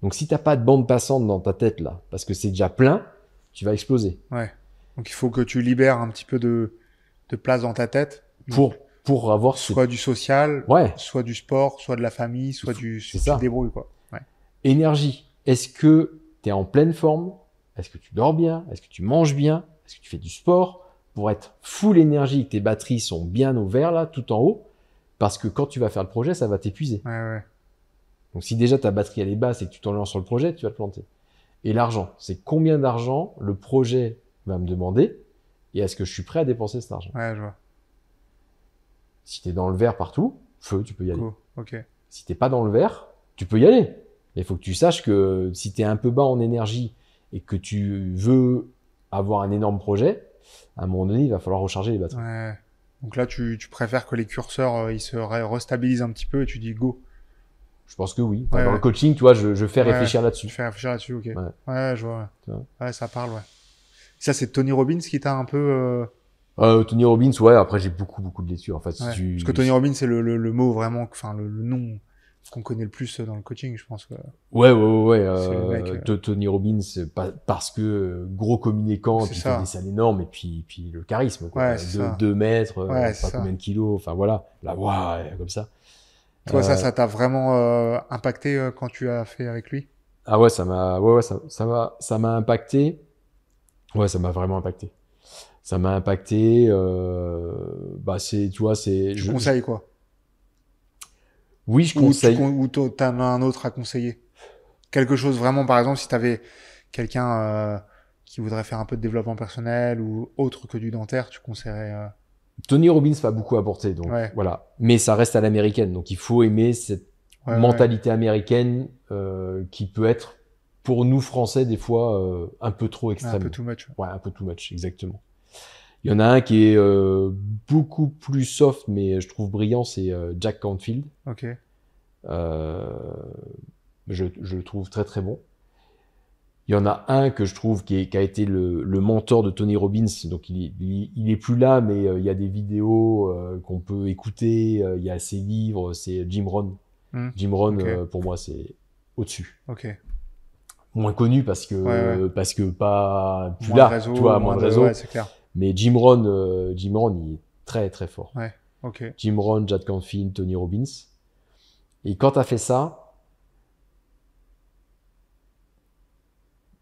[SPEAKER 1] Donc si t'as pas de bande passante dans ta tête là, parce que c'est déjà plein, tu vas exploser.
[SPEAKER 3] Ouais. Donc il faut que tu libères un petit peu de place dans ta tête
[SPEAKER 1] pour avoir
[SPEAKER 3] soit du social, soit du sport, soit de la famille, soit tu te débrouilles quoi. Ouais.
[SPEAKER 1] Énergie. Est-ce que t'es en pleine forme? Est-ce que tu dors bien? Est-ce que tu manges bien? Est-ce que tu fais du sport pour être full énergie, que tes batteries sont bien au vert là, tout en haut? Parce que quand tu vas faire le projet, ça va t'épuiser.
[SPEAKER 3] Ouais.
[SPEAKER 1] Donc si déjà ta batterie elle est basse et que tu t'en lances sur le projet, tu vas te planter. Et l'argent, c'est combien d'argent le projet va me demander et est-ce que je suis prêt à dépenser cet argent?
[SPEAKER 3] Ouais, je vois.
[SPEAKER 1] Si t'es dans le vert partout, feu, tu peux y aller.
[SPEAKER 3] Cool. Ok.
[SPEAKER 1] Si t'es pas dans le vert, tu peux y aller. Mais il faut que tu saches que si t'es un peu bas en énergie et que tu veux avoir un énorme projet, à un moment donné, il va falloir recharger les batteries.
[SPEAKER 3] Ouais. Donc là, tu préfères que les curseurs, ils se restabilisent un petit peu et tu dis go.
[SPEAKER 1] Je pense que oui. Enfin, dans le coaching, tu vois, je fais réfléchir là-dessus.
[SPEAKER 3] Tu fais réfléchir là-dessus, ok.
[SPEAKER 1] Ouais,
[SPEAKER 3] je vois. Ouais, ça parle, ouais. Ça, c'est Tony Robbins qui t'a un peu...
[SPEAKER 1] Tony Robbins, ouais. Après, j'ai beaucoup de lectures. En fait,
[SPEAKER 3] parce que Tony Robbins, c'est le mot vraiment, enfin, le nom qu'on connaît le plus dans le coaching, je pense.
[SPEAKER 1] Ouais.
[SPEAKER 3] C'est le mec,
[SPEAKER 1] Tony Robbins, parce que gros communicant,
[SPEAKER 3] C'est
[SPEAKER 1] puis il
[SPEAKER 3] ça.
[SPEAKER 1] fait des salles énormes, et puis le charisme, quoi.
[SPEAKER 3] Ouais, c'est ça.
[SPEAKER 1] 2 mètres,
[SPEAKER 3] Ouais, c'est
[SPEAKER 1] pas
[SPEAKER 3] ça.
[SPEAKER 1] combien de kilos, enfin voilà, la voix, comme ça.
[SPEAKER 3] Toi, ça t'a vraiment impacté quand tu as fait avec lui?
[SPEAKER 1] Ah ouais, ça m'a impacté. Ouais, ça m'a vraiment impacté. Ça m'a impacté. Bah tu vois,
[SPEAKER 3] Tu conseilles quoi?
[SPEAKER 1] Oui, je conseille.
[SPEAKER 3] Ou t'en as un autre à conseiller? Quelque chose vraiment, par exemple, si t'avais quelqu'un qui voudrait faire un peu de développement personnel ou autre que du dentaire, tu conseillerais
[SPEAKER 1] Tony Robbins m'a beaucoup apporté, donc
[SPEAKER 3] Ouais.
[SPEAKER 1] voilà. Mais ça reste à l'américaine, donc il faut aimer cette
[SPEAKER 3] Ouais,
[SPEAKER 1] mentalité américaine qui peut être, pour nous Français, des fois un peu trop extrême.
[SPEAKER 3] un peu too much.
[SPEAKER 1] Ouais, un peu too much, exactement. Il y en a un qui est beaucoup plus soft, mais je trouve brillant, c'est Jack Canfield.
[SPEAKER 3] Ok.
[SPEAKER 1] Je le trouve très très bon. Il y en a un que je trouve qui a été le mentor de Tony Robbins, donc il est plus là, mais il y a des vidéos qu'on peut écouter, il y a ses livres, c'est Jim Rohn. Jim Rohn,
[SPEAKER 3] ok.
[SPEAKER 1] pour moi, c'est au-dessus.
[SPEAKER 3] Ok.
[SPEAKER 1] Moins connu parce que
[SPEAKER 3] Ouais.
[SPEAKER 1] parce que pas plus
[SPEAKER 3] Moins
[SPEAKER 1] là,
[SPEAKER 3] de réseau,
[SPEAKER 1] tu vois, moins de réseau.
[SPEAKER 3] Ouais, c'est clair.
[SPEAKER 1] Mais Jim Rohn, il est très très fort.
[SPEAKER 3] Ouais. Ok.
[SPEAKER 1] Jim Rohn, Jack Canfield, Tony Robbins. Et quand tu as fait ça,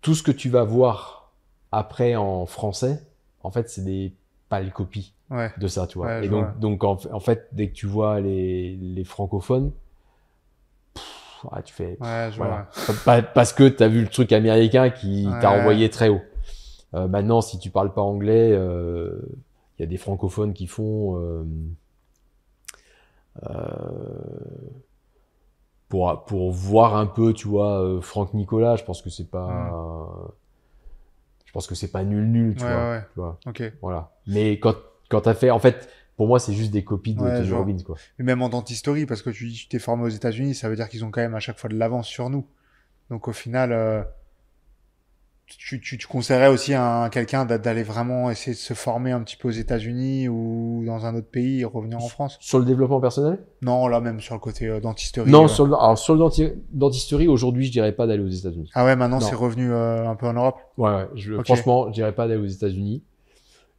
[SPEAKER 1] tout ce que tu vas voir après en français, en fait, c'est des pâles copies
[SPEAKER 3] Ouais.
[SPEAKER 1] de ça, tu vois.
[SPEAKER 3] Ouais,
[SPEAKER 1] Et
[SPEAKER 3] je
[SPEAKER 1] donc,
[SPEAKER 3] vois.
[SPEAKER 1] donc en fait, dès que tu vois les francophones, tu fais,
[SPEAKER 3] Ouais, je
[SPEAKER 1] voilà. Parce que tu as vu le truc américain qui t'a
[SPEAKER 3] Ouais.
[SPEAKER 1] envoyé très haut. Maintenant, si tu parles pas anglais, il y a des francophones qui font pour voir un peu, tu vois, Franck Nicolas, je pense que c'est pas nul, tu vois.
[SPEAKER 3] Ouais.
[SPEAKER 1] Tu vois.
[SPEAKER 3] Ok.
[SPEAKER 1] Voilà. Mais quand t'as fait, en fait, pour moi, c'est juste des copies de
[SPEAKER 3] Ouais,
[SPEAKER 1] Tony
[SPEAKER 3] je vois.
[SPEAKER 1] Robbins, quoi.
[SPEAKER 3] Et même en dentisterie, parce que tu t'es formé aux États-Unis, ça veut dire qu'ils ont quand même à chaque fois de l'avance sur nous. Donc au final, tu conseillerais aussi à quelqu'un d'aller vraiment essayer de se former un petit peu aux États-Unis ou dans un autre pays et revenir en France?
[SPEAKER 1] Sur le développement personnel?
[SPEAKER 3] Non, là même sur le côté dentisterie.
[SPEAKER 1] Non, sur le dentisterie, aujourd'hui, je dirais pas d'aller aux États-Unis.
[SPEAKER 3] Ah ouais, maintenant
[SPEAKER 1] Non.
[SPEAKER 3] c'est revenu un peu en Europe.
[SPEAKER 1] Ouais.
[SPEAKER 3] Ok.
[SPEAKER 1] Franchement, je dirais pas d'aller aux États-Unis.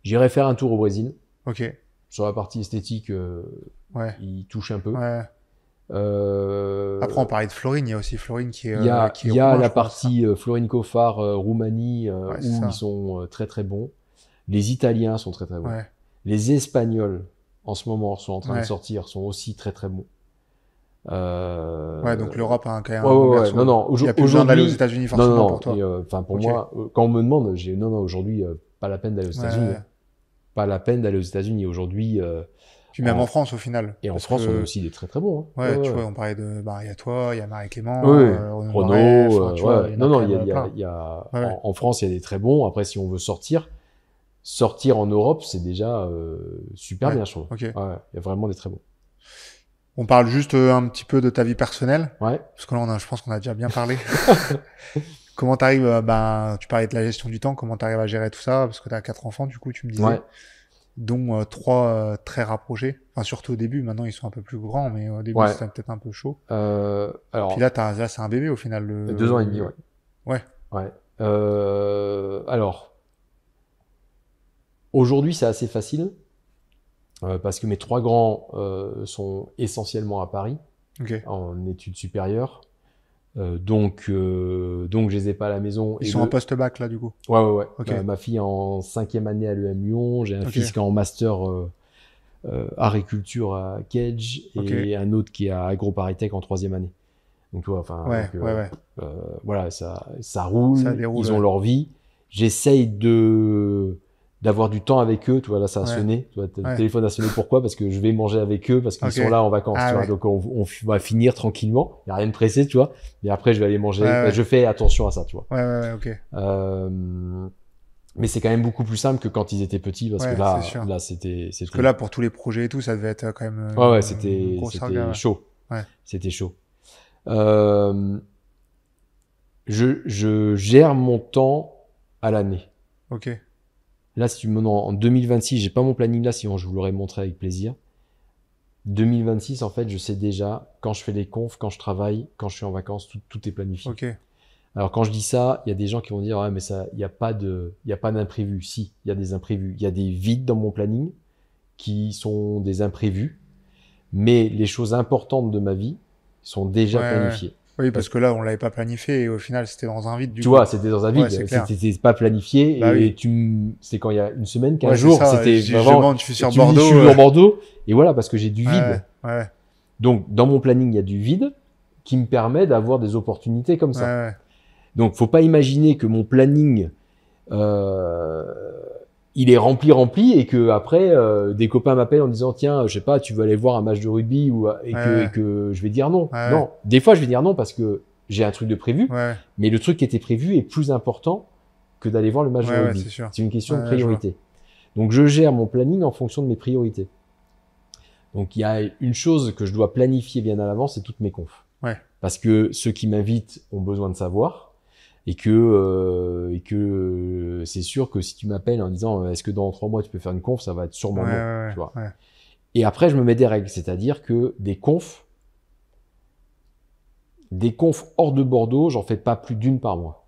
[SPEAKER 1] J'irais faire un tour au Brésil.
[SPEAKER 3] Ok.
[SPEAKER 1] Sur la partie esthétique,
[SPEAKER 3] Ouais.
[SPEAKER 1] il touche un peu.
[SPEAKER 3] Ouais. Après, on parlait de Florine. Il y a aussi Florine qui est.
[SPEAKER 1] Il y a
[SPEAKER 3] roumain,
[SPEAKER 1] la
[SPEAKER 3] je crois,
[SPEAKER 1] partie Florine Cofard, Roumanie,
[SPEAKER 3] c'est
[SPEAKER 1] où
[SPEAKER 3] ça.
[SPEAKER 1] ils sont très très bons. Les Italiens sont très très bons.
[SPEAKER 3] Ouais.
[SPEAKER 1] Les Espagnols, en ce moment, sont en train de
[SPEAKER 3] Ouais.
[SPEAKER 1] sortir, sont aussi très très bons.
[SPEAKER 3] Ouais, donc l'Europe a quand même un
[SPEAKER 1] Ouais,
[SPEAKER 3] bon
[SPEAKER 1] ouais.
[SPEAKER 3] berceau.
[SPEAKER 1] Non,
[SPEAKER 3] Il y a plus besoin d'aller aux
[SPEAKER 1] aujourd'hui,
[SPEAKER 3] États-Unis forcément pour toi.
[SPEAKER 1] Enfin, pour
[SPEAKER 3] Ok.
[SPEAKER 1] moi, quand on me demande, j'ai non, aujourd'hui, pas la peine d'aller aux États-Unis.
[SPEAKER 3] Ouais.
[SPEAKER 1] Pas la peine d'aller aux États-Unis. Aujourd'hui,
[SPEAKER 3] Puis même en France au final.
[SPEAKER 1] et en
[SPEAKER 3] Parce
[SPEAKER 1] France,
[SPEAKER 3] que-
[SPEAKER 1] on a aussi des très très bons. Hein.
[SPEAKER 3] Ouais, tu vois, on parlait de. Bah, il y a toi, il y a Marie-Clément,
[SPEAKER 1] Oui,
[SPEAKER 3] Renaud Marais,
[SPEAKER 1] Renault,
[SPEAKER 3] enfin, tu vois, il y en a
[SPEAKER 1] non,
[SPEAKER 3] quand
[SPEAKER 1] il y a,
[SPEAKER 3] même plein. Ouais.
[SPEAKER 1] en France, il y a des très bons. Après, si on veut sortir en Europe, c'est déjà super
[SPEAKER 3] Ouais,
[SPEAKER 1] bien, je trouve.
[SPEAKER 3] ok.
[SPEAKER 1] Ouais, il y a vraiment des très bons.
[SPEAKER 3] On parle juste un petit peu de ta vie personnelle.
[SPEAKER 1] Ouais.
[SPEAKER 3] Parce que là, je pense qu'on a déjà bien parlé. Comment t'arrives, tu parlais de la gestion du temps, comment t'arrives à gérer tout ça? Parce que t'as 4 enfants, du coup, tu me disais.
[SPEAKER 1] Ouais.
[SPEAKER 3] Dont 3 très rapprochés. Enfin, surtout au début, maintenant ils sont un peu plus grands, mais au début
[SPEAKER 1] Ouais.
[SPEAKER 3] c'était peut-être un peu chaud.
[SPEAKER 1] Alors,
[SPEAKER 3] Puis là, c'est un bébé au final.
[SPEAKER 1] 2 ans et demi, ouais.
[SPEAKER 3] Ouais.
[SPEAKER 1] Ouais. Alors, aujourd'hui, c'est assez facile parce que mes 3 grands sont essentiellement à Paris,
[SPEAKER 3] Ok.
[SPEAKER 1] en études supérieures. Donc je les ai pas à la maison.
[SPEAKER 3] Ils
[SPEAKER 1] Et
[SPEAKER 3] sont en post-bac là, du coup.
[SPEAKER 1] Ouais.
[SPEAKER 3] Ok.
[SPEAKER 1] Ma fille est en 5e année à l'EM Lyon. J'ai un
[SPEAKER 3] Ok.
[SPEAKER 1] fils qui est en master agriculture à Kedge et un autre qui est à AgroParisTech en 3e année. Donc, tu vois, enfin,
[SPEAKER 3] Ouais.
[SPEAKER 1] voilà, ça roule.
[SPEAKER 3] Ça déroule,
[SPEAKER 1] Ils ont
[SPEAKER 3] ouais.
[SPEAKER 1] leur vie. J'essaye d'avoir du temps avec eux. Tu vois, là, ça a sonné. Tu vois, le téléphone a sonné. Pourquoi? Parce que je vais manger avec eux, parce qu'ils sont là en vacances.
[SPEAKER 3] Ah,
[SPEAKER 1] tu vois.
[SPEAKER 3] ouais.
[SPEAKER 1] Donc, on va finir tranquillement. Il n'y a rien de pressé, tu vois. Mais après, je vais aller manger.
[SPEAKER 3] Ouais.
[SPEAKER 1] Je fais attention à ça, tu vois.
[SPEAKER 3] Ouais, ok.
[SPEAKER 1] Mais c'est quand même beaucoup plus simple que quand ils étaient petits, parce que
[SPEAKER 3] c'est sûr.
[SPEAKER 1] là, c'était.
[SPEAKER 3] Parce que là, pour tous les projets et tout, ça devait être quand même.
[SPEAKER 1] Ouais, c'était chaud.
[SPEAKER 3] Ouais.
[SPEAKER 1] C'était chaud. Je gère mon temps à l'année.
[SPEAKER 3] Ok.
[SPEAKER 1] Là, si tu me demandes en 2026, j'ai pas mon planning là, sinon je vous l'aurais montré avec plaisir. 2026, en fait, je sais déjà quand je fais les confs, quand je travaille, quand je suis en vacances, tout est planifié.
[SPEAKER 3] Ok.
[SPEAKER 1] Alors quand je dis ça, il y a des gens qui vont dire ouais mais ça, il y a pas d'imprévu. Si, il y a des imprévus. Il y a des vides dans mon planning qui sont des imprévus, mais les choses importantes de ma vie sont déjà planifiées.
[SPEAKER 3] Oui, parce que là, on l'avait pas planifié et au final, c'était dans un vide.
[SPEAKER 1] Tu vois, c'était dans un vide. C'était pas planifié.
[SPEAKER 3] Bah
[SPEAKER 1] et c'est quand il y a une semaine, 15 jours, c'était vraiment.
[SPEAKER 3] Je suis sur Bordeaux.
[SPEAKER 1] Je suis sur Bordeaux. Et voilà, parce que j'ai du vide.
[SPEAKER 3] Ouais.
[SPEAKER 1] Donc, dans mon planning, il y a du vide qui me permet d'avoir des opportunités comme ça.
[SPEAKER 3] Ouais.
[SPEAKER 1] Donc, faut pas imaginer que mon planning, il est rempli et que après, des copains m'appellent en disant tiens, je sais pas, tu veux aller voir un match de rugby et que je vais dire non. Non, des fois je vais dire non parce que j'ai un truc de prévu, mais le truc qui était prévu est plus important que d'aller voir le match de rugby. C'est une question de priorité. Donc je gère mon planning en fonction de mes priorités. Donc il y a une chose que je dois planifier bien à l'avance, c'est toutes mes confs. Parce que ceux qui m'invitent ont besoin de savoir. Et que c'est sûr que si tu m'appelles en disant est-ce que dans 3 mois tu peux faire une conf, ça va être sûrement non, tu vois. Et après je me mets des règles, c'est-à-dire que des confs hors de Bordeaux, j'en fais pas plus d'une par mois.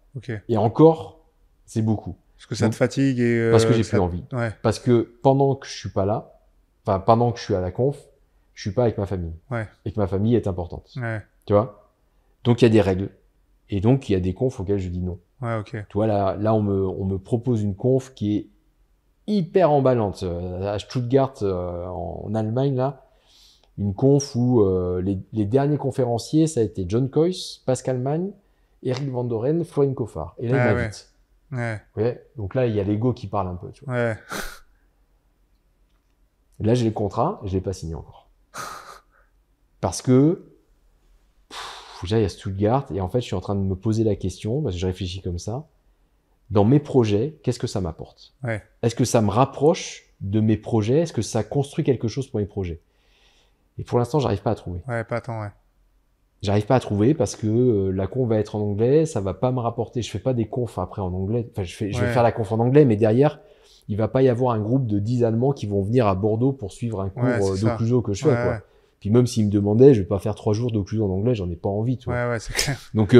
[SPEAKER 1] Et encore, c'est beaucoup.
[SPEAKER 3] Parce que ça te fatigue et
[SPEAKER 1] parce que j'ai plus envie. Parce que pendant que je suis pas là, enfin pendant que je suis à la conf, je suis pas avec ma famille. Et que ma famille est importante. Tu vois. Donc il y a des règles. Et donc, il y a des confs auxquels je dis non. Tu vois, là on me propose une conf qui est hyper emballante. À Stuttgart, en Allemagne, là, une conf où les derniers conférenciers, ça a été John Coyce, Pascal Magne, Eric Van Doren, Florian Coffard. Et là, il m'invite. Donc là, il y a l'ego qui parle un peu. Tu vois. Là, j'ai le contrat et je l'ai pas signé encore. Parce que faut que j'aille à Stuttgart et en fait je suis en train de me poser la question parce que je réfléchis comme ça dans mes projets, qu'est-ce que ça m'apporte? Est-ce que ça me rapproche de mes projets? Est-ce que ça construit quelque chose pour mes projets? Et pour l'instant j'arrive pas à trouver. J'arrive pas à trouver parce que la conf va être en anglais, ça va pas me rapporter, je fais pas des confs après en anglais, enfin je vais faire la conf en anglais mais derrière il va pas y avoir un groupe de 10 Allemands qui vont venir à Bordeaux pour suivre un cours d'occluso que je fais quoi. Puis même s'ils me demandaient, je vais pas faire 3 jours d'occlusion en anglais, j'en ai pas envie, tu vois.
[SPEAKER 3] C'est clair.
[SPEAKER 1] Donc,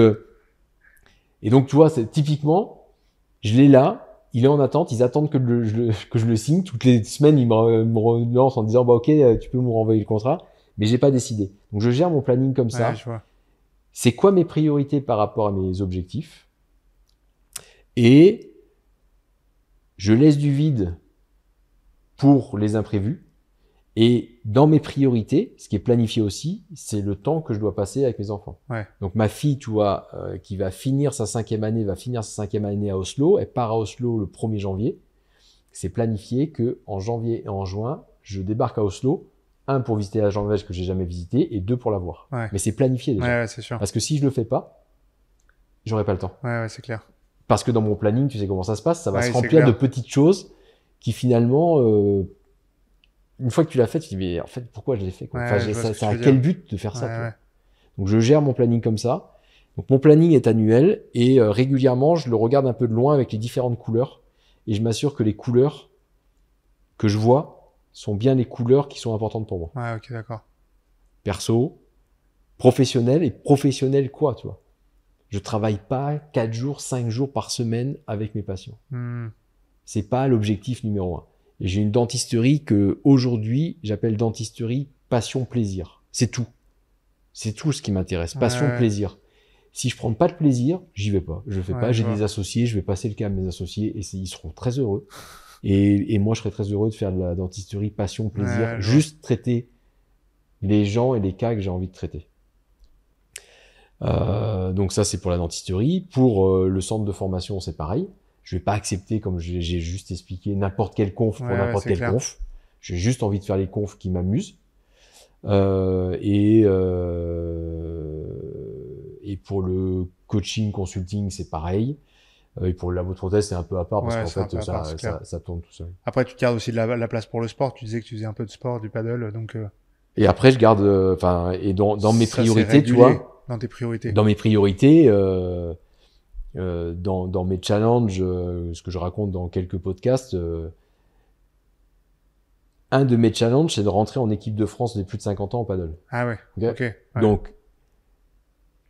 [SPEAKER 1] et donc, tu vois, c'est typiquement, je l'ai là, il est en attente, ils attendent que je le signe. Toutes les semaines, ils me relancent en disant, bah, ok, tu peux me renvoyer le contrat. Mais j'ai pas décidé. Donc, je gère mon planning comme ça. C'est quoi mes priorités par rapport à mes objectifs? Et je laisse du vide pour les imprévus. Et dans mes priorités, ce qui est planifié aussi, c'est le temps que je dois passer avec mes enfants. Donc ma fille, tu vois, qui va finir sa 5e année à Oslo, elle part à Oslo le 1er janvier. C'est planifié que en janvier et en juin, je débarque à Oslo, 1 pour visiter la Norvège que j'ai jamais visité et 2 pour la voir. Mais c'est planifié déjà.
[SPEAKER 3] C'est sûr.
[SPEAKER 1] Parce que si je le fais pas, j'aurai pas le temps.
[SPEAKER 3] C'est clair.
[SPEAKER 1] Parce que dans mon planning, tu sais comment ça se passe, ça va se remplir de petites choses qui finalement une fois que tu l'as fait, tu te dis mais en fait pourquoi je l'ai fait quoi. Ça a quel but de faire ça Donc je gère mon planning comme ça. Donc mon planning est annuel et régulièrement je le regarde un peu de loin avec les différentes couleurs et je m'assure que les couleurs que je vois sont bien les couleurs qui sont importantes pour moi.
[SPEAKER 3] D'accord.
[SPEAKER 1] Perso, professionnel et professionnel quoi, tu vois. Je travaille pas 4 jours, 5 jours par semaine avec mes patients. C'est pas l'objectif numéro 1. Et j'ai une dentisterie que aujourd'hui j'appelle dentisterie passion-plaisir. C'est tout. C'est tout ce qui m'intéresse. Passion-plaisir. Si je prends pas de plaisir, j'y vais pas. Je le fais pas. J'ai des associés, je vais passer le cas à mes associés et ils seront très heureux. Et moi, je serais très heureux de faire de la dentisterie passion-plaisir. Juste traiter les gens et les cas que j'ai envie de traiter. Donc ça, c'est pour la dentisterie. Pour le centre de formation, c'est pareil. Je vais pas accepter, comme j'ai juste expliqué, n'importe quelle conf pour n'importe quelle conf. J'ai juste envie de faire les confs qui m'amusent. Et pour le coaching, consulting, c'est pareil. Et pour le labo de prothèse, c'est un peu à part parce qu'en fait, ça tourne tout seul.
[SPEAKER 3] Après, tu gardes aussi de la place pour le sport. Tu disais que tu faisais un peu de sport, du paddle, donc.
[SPEAKER 1] Et après, je garde, et dans mes priorités, tu vois.
[SPEAKER 3] Dans tes priorités.
[SPEAKER 1] Dans mes priorités. Dans mes challenges, ce que je raconte dans quelques podcasts, un de mes challenges, c'est de rentrer en équipe de France des plus de 50 ans en paddle.
[SPEAKER 3] Ah ouais.
[SPEAKER 1] Okay.
[SPEAKER 3] Ok. Ouais.
[SPEAKER 1] Donc,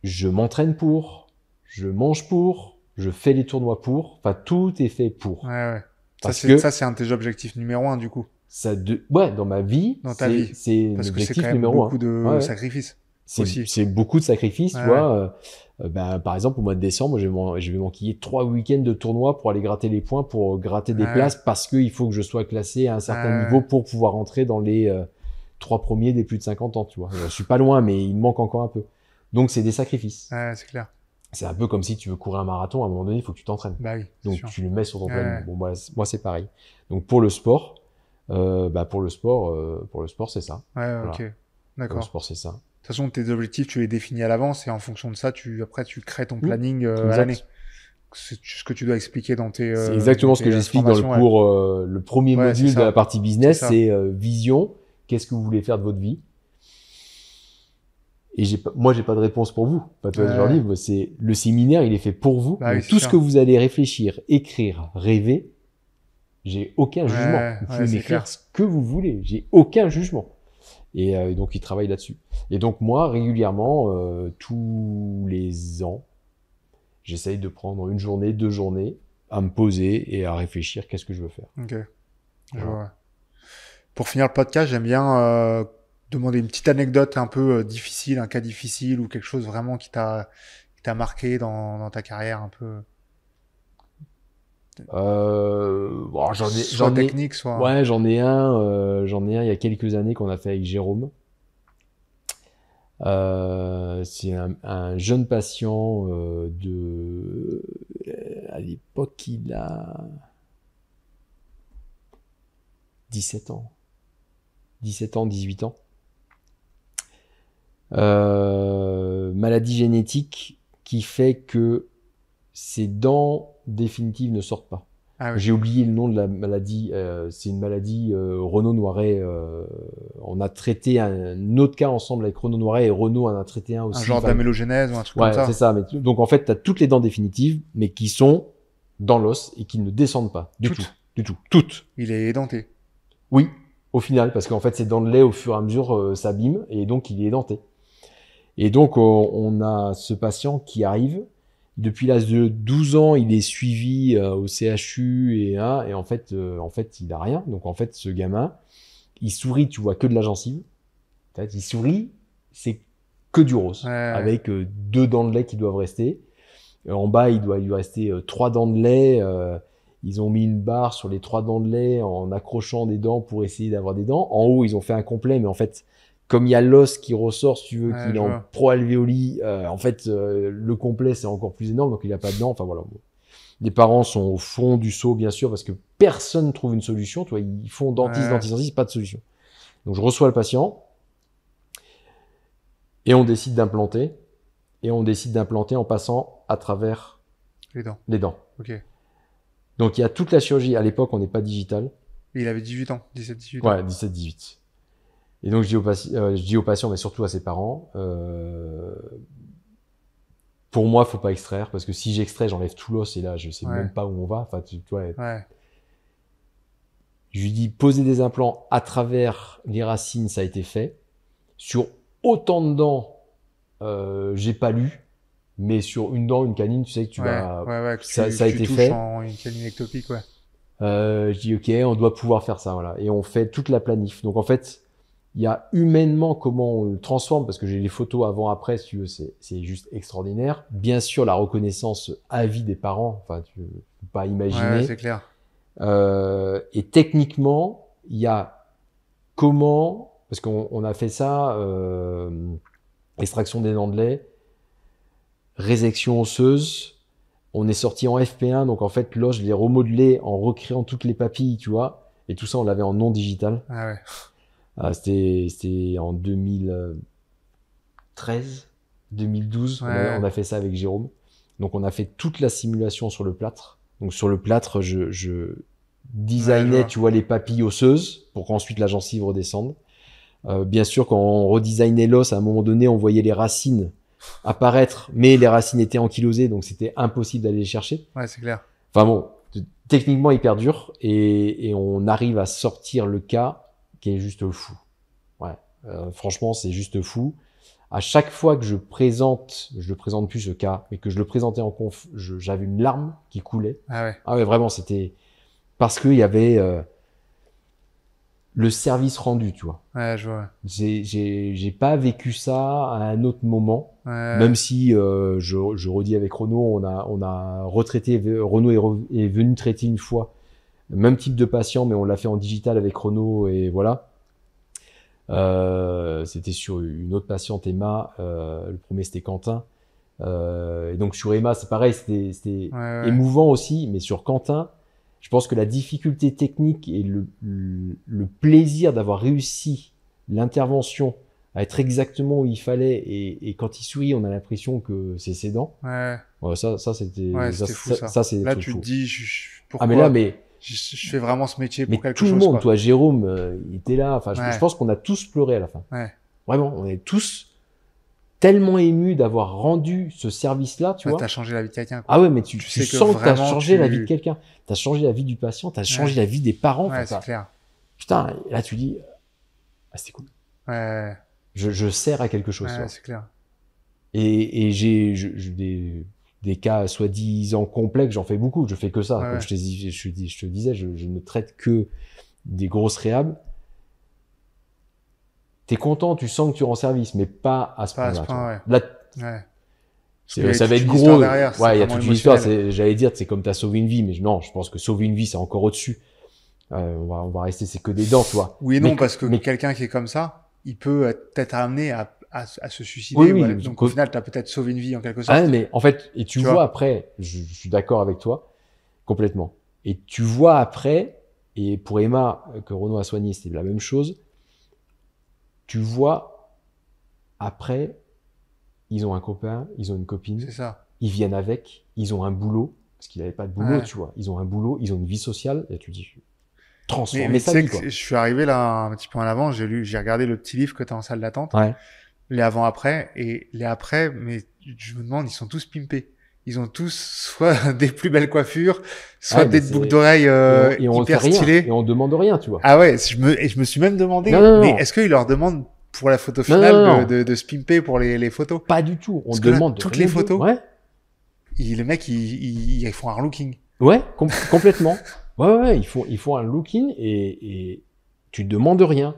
[SPEAKER 1] je m'entraîne pour, je mange pour, je fais les tournois pour. Enfin, tout est fait pour.
[SPEAKER 3] Ouais, ouais.
[SPEAKER 1] Parce
[SPEAKER 3] ça, c'est un de tes objectifs numéro 1, du coup.
[SPEAKER 1] Ouais, dans ma vie,
[SPEAKER 3] Dans ta vie.
[SPEAKER 1] c'est
[SPEAKER 3] Parce que c'est
[SPEAKER 1] l'objectif
[SPEAKER 3] quand même
[SPEAKER 1] numéro 1.
[SPEAKER 3] beaucoup de sacrifices.
[SPEAKER 1] C'est beaucoup de sacrifices,
[SPEAKER 3] Ouais,
[SPEAKER 1] tu vois. Par exemple, au mois de décembre, je vais m'enquiller 3 week-ends de tournois pour aller gratter les points, pour gratter des places, parce qu'il faut que je sois classé à un certain niveau pour pouvoir rentrer dans les 3 premiers des plus de 50 ans, tu vois. Je suis pas loin, mais il me manque encore un peu. Donc, c'est des sacrifices.
[SPEAKER 3] Ouais, c'est clair.
[SPEAKER 1] C'est un peu comme si tu veux courir un marathon, à un moment donné, il faut que tu t'entraînes.
[SPEAKER 3] Bah oui.
[SPEAKER 1] Donc,
[SPEAKER 3] sûr.
[SPEAKER 1] tu le mets sur ton planning. Bon, moi, c'est pareil. Donc, pour le sport, pour le sport, c'est ça.
[SPEAKER 3] Ouais,
[SPEAKER 1] voilà.
[SPEAKER 3] ok. D'accord.
[SPEAKER 1] Pour le sport, c'est ça.
[SPEAKER 3] De toute façon, tes objectifs, tu les définis à l'avance et en fonction de ça, après, tu crées ton planning à l'année. C'est ce que tu dois expliquer dans tes.
[SPEAKER 1] C'est exactement ce que j'explique dans le cours. Le premier module de la partie business, c'est vision. Qu'est-ce que vous voulez faire de votre vie? Et moi, j'ai pas de réponse pour vous. Pas toi, je leur dis, c'est le séminaire, il est fait pour vous.
[SPEAKER 3] Bah,
[SPEAKER 1] donc, tout ce que vous allez réfléchir, écrire, rêver, j'ai aucun jugement. Vous pouvez m'écrire ce que vous voulez. J'ai aucun jugement. Et donc, ils travaillent là-dessus. Et donc, moi, régulièrement, tous les ans, j'essaye de prendre 1 journée, 2 journées à me poser et à réfléchir qu'est-ce que je veux faire.
[SPEAKER 3] Ok. Je vois. Pour finir le podcast, j'aime bien demander une petite anecdote un peu difficile, un cas difficile ou quelque chose vraiment qui t'a marqué dans ta carrière un peu.
[SPEAKER 1] J'en ai
[SPEAKER 3] technique, soit.
[SPEAKER 1] Ouais, j'en ai un il y a quelques années qu'on a fait avec Jérôme. C'est un jeune patient à l'époque, il a 17 ans, 18 ans. Maladie génétique qui fait que ses dents définitives ne sortent pas.
[SPEAKER 3] Ah oui.
[SPEAKER 1] J'ai oublié le nom de la maladie. C'est une maladie Renaud Noiret. On a traité un autre cas ensemble avec Renaud Noiret et Renaud en a traité un aussi.
[SPEAKER 3] Un genre d'amélogénèse ou un truc comme ça.
[SPEAKER 1] Ouais, c'est ça. Donc en fait, tu as toutes les dents définitives, mais qui sont dans l'os et qui ne descendent pas du tout. Toutes.
[SPEAKER 3] Il est édenté.
[SPEAKER 1] Oui, au final, parce qu'en fait, ces dents de lait, au fur et à mesure, s'abîment et donc il est édenté. Et donc, on a ce patient qui arrive. Depuis l'âge de 12 ans, il est suivi au CHU et en fait, il a rien. Donc, en fait, ce gamin, il sourit, tu vois que de la gencive. En fait, il sourit, c'est que du rose, avec 2 dents de lait qui doivent rester. En bas, il doit lui rester 3 dents de lait. Ils ont mis une barre sur les 3 dents de lait en accrochant des dents pour essayer d'avoir des dents. En haut, ils ont fait un complet, mais en fait, comme il y a l'os qui ressort, si tu veux, qu'il est en pro-alvéoli, en fait, le complet, c'est encore plus énorme, donc il n'a pas de dents. Enfin, voilà. Les parents sont au fond du seau, bien sûr, parce que personne ne trouve une solution. Tu vois, ils font dentiste, pas de solution. Donc, je reçois le patient et on décide d'implanter. Et on décide d'implanter en passant à travers les dents.
[SPEAKER 3] Ok.
[SPEAKER 1] Donc, il y a toute la chirurgie. À l'époque, on n'est pas digital.
[SPEAKER 3] Et il avait 18 ans, 17-18 ans.
[SPEAKER 1] Ouais, 17-18. Et donc, je dis au patient, mais surtout à ses parents, pour moi, faut pas extraire, parce que si j'extrais, j'enlève tout l'os, et là, je sais même pas où on va. Enfin, tu vois. Je lui dis, poser des implants à travers les racines, ça a été fait. Sur autant de dents, j'ai pas lu, mais sur une dent, une canine, tu sais que tu vas... ça a été fait.
[SPEAKER 3] En une canine ectopique,
[SPEAKER 1] je dis, ok, on doit pouvoir faire ça, voilà. Et on fait toute la planif. Donc, en fait, il y a humainement comment on le transforme, parce que j'ai les photos avant-après, si tu veux, c'est juste extraordinaire. Bien sûr, la reconnaissance à vie des parents, enfin, tu peux pas imaginer.
[SPEAKER 3] Ouais, c'est clair.
[SPEAKER 1] Et techniquement, il y a comment, parce qu'on a fait ça, extraction des dents de lait, résection osseuse, on est sorti en FP1, donc en fait, l'os, je l'ai remodelé en recréant toutes les papilles, tu vois, et tout ça, on l'avait en non digital.
[SPEAKER 3] Ah ouais.
[SPEAKER 1] C'était en 2013, 2012, on a fait ça avec Jérôme. Donc, on a fait toute la simulation sur le plâtre. Donc, sur le plâtre, je designais, tu vois, les papilles osseuses pour qu'ensuite la gencive redescende. Bien sûr, quand on redesignait l'os, à un moment donné, on voyait les racines apparaître, mais les racines étaient ankylosées, donc c'était impossible d'aller les chercher.
[SPEAKER 3] Ouais, c'est clair.
[SPEAKER 1] Enfin bon, techniquement hyper dur, et on arrive à sortir le cas qui est juste fou. Ouais. Franchement, c'est juste fou. À chaque fois que je le présente plus ce cas, mais que je le présentais en conf, j'avais une larme qui coulait. Ah ouais, vraiment, c'était parce qu'il y avait le service rendu, tu vois.
[SPEAKER 3] Ouais, je vois.
[SPEAKER 1] J'ai pas vécu ça à un autre moment, même si je redis avec Renaud, on a retraité, Renaud est venu traiter une fois même type de patient, mais on l'a fait en digital avec Renaud et voilà. C'était sur une autre patiente, Emma. Le premier c'était Quentin. Et donc sur Emma, c'est pareil, c'était émouvant aussi, mais sur Quentin, je pense que la difficulté technique et le plaisir d'avoir réussi l'intervention à être exactement où il fallait et quand il sourit, on a l'impression que c'est ses dents. Ça c'était
[SPEAKER 3] fou, ça.
[SPEAKER 1] C'est
[SPEAKER 3] là tu te dis pourquoi
[SPEAKER 1] mais là
[SPEAKER 3] je fais vraiment ce métier pour quelque
[SPEAKER 1] chose.
[SPEAKER 3] Tout
[SPEAKER 1] le monde,
[SPEAKER 3] quoi.
[SPEAKER 1] Toi Jérôme, il était là. Enfin, je pense qu'on a tous pleuré à la fin. Vraiment, on est tous tellement émus d'avoir rendu ce service-là, tu vois.
[SPEAKER 3] T'as changé la vie de quelqu'un.
[SPEAKER 1] Ah ouais, mais tu sens que t'as changé la vie de quelqu'un. T'as changé la vie du patient, t'as changé la vie des parents.
[SPEAKER 3] C'est clair.
[SPEAKER 1] Putain, là tu dis, c'était cool. Je sers à quelque chose.
[SPEAKER 3] C'est clair.
[SPEAKER 1] Et j'ai des cas soi-disant complexes, j'en fais beaucoup. Je fais que ça. Comme je te disais, je ne traite que des grosses réhab. T'es content, tu sens que tu rends service, mais pas à ce point-là. Là, ça va être gros.
[SPEAKER 3] Derrière,
[SPEAKER 1] il y a toute une histoire. J'allais dire, c'est comme t'as sauvé une vie, mais non, je pense que sauver une vie, c'est encore au-dessus. On va rester, c'est que des dents, toi.
[SPEAKER 3] Oui et non, parce que quelqu'un qui est comme ça, il peut être amené à se suicider.
[SPEAKER 1] Oui,
[SPEAKER 3] donc au final, t'as peut-être sauvé une vie en quelque sorte.
[SPEAKER 1] Ah, mais en fait, et tu vois après, je suis d'accord avec toi, complètement. Et tu vois après, et pour Emma, que Renaud a soigné, c'était la même chose. Tu vois, après, ils ont un copain, ils ont une copine.
[SPEAKER 3] C'est ça.
[SPEAKER 1] Ils viennent avec, ils ont un boulot, parce qu'il n'avait pas de boulot, tu vois. Ils ont un boulot, ils ont une vie sociale, et tu dis, transformer sa vie, quoi.
[SPEAKER 3] Je suis arrivé là un petit peu en avant, j'ai regardé le petit livre que tu as en salle d'attente. Les avant-après, et les après, mais je me demande, ils sont tous pimpés. Ils ont tous soit des plus belles coiffures, soit des boucles d'oreilles hyper stylées.
[SPEAKER 1] Et on demande rien, tu vois.
[SPEAKER 3] Ah ouais, je me suis même demandé, mais est-ce qu'ils leur demandent pour la photo finale de se pimper pour les photos?
[SPEAKER 1] Pas du tout. On demande
[SPEAKER 3] toutes les photos. Les mecs, ils font un looking.
[SPEAKER 1] Ouais, complètement. Ouais, ils font un looking et tu demandes rien.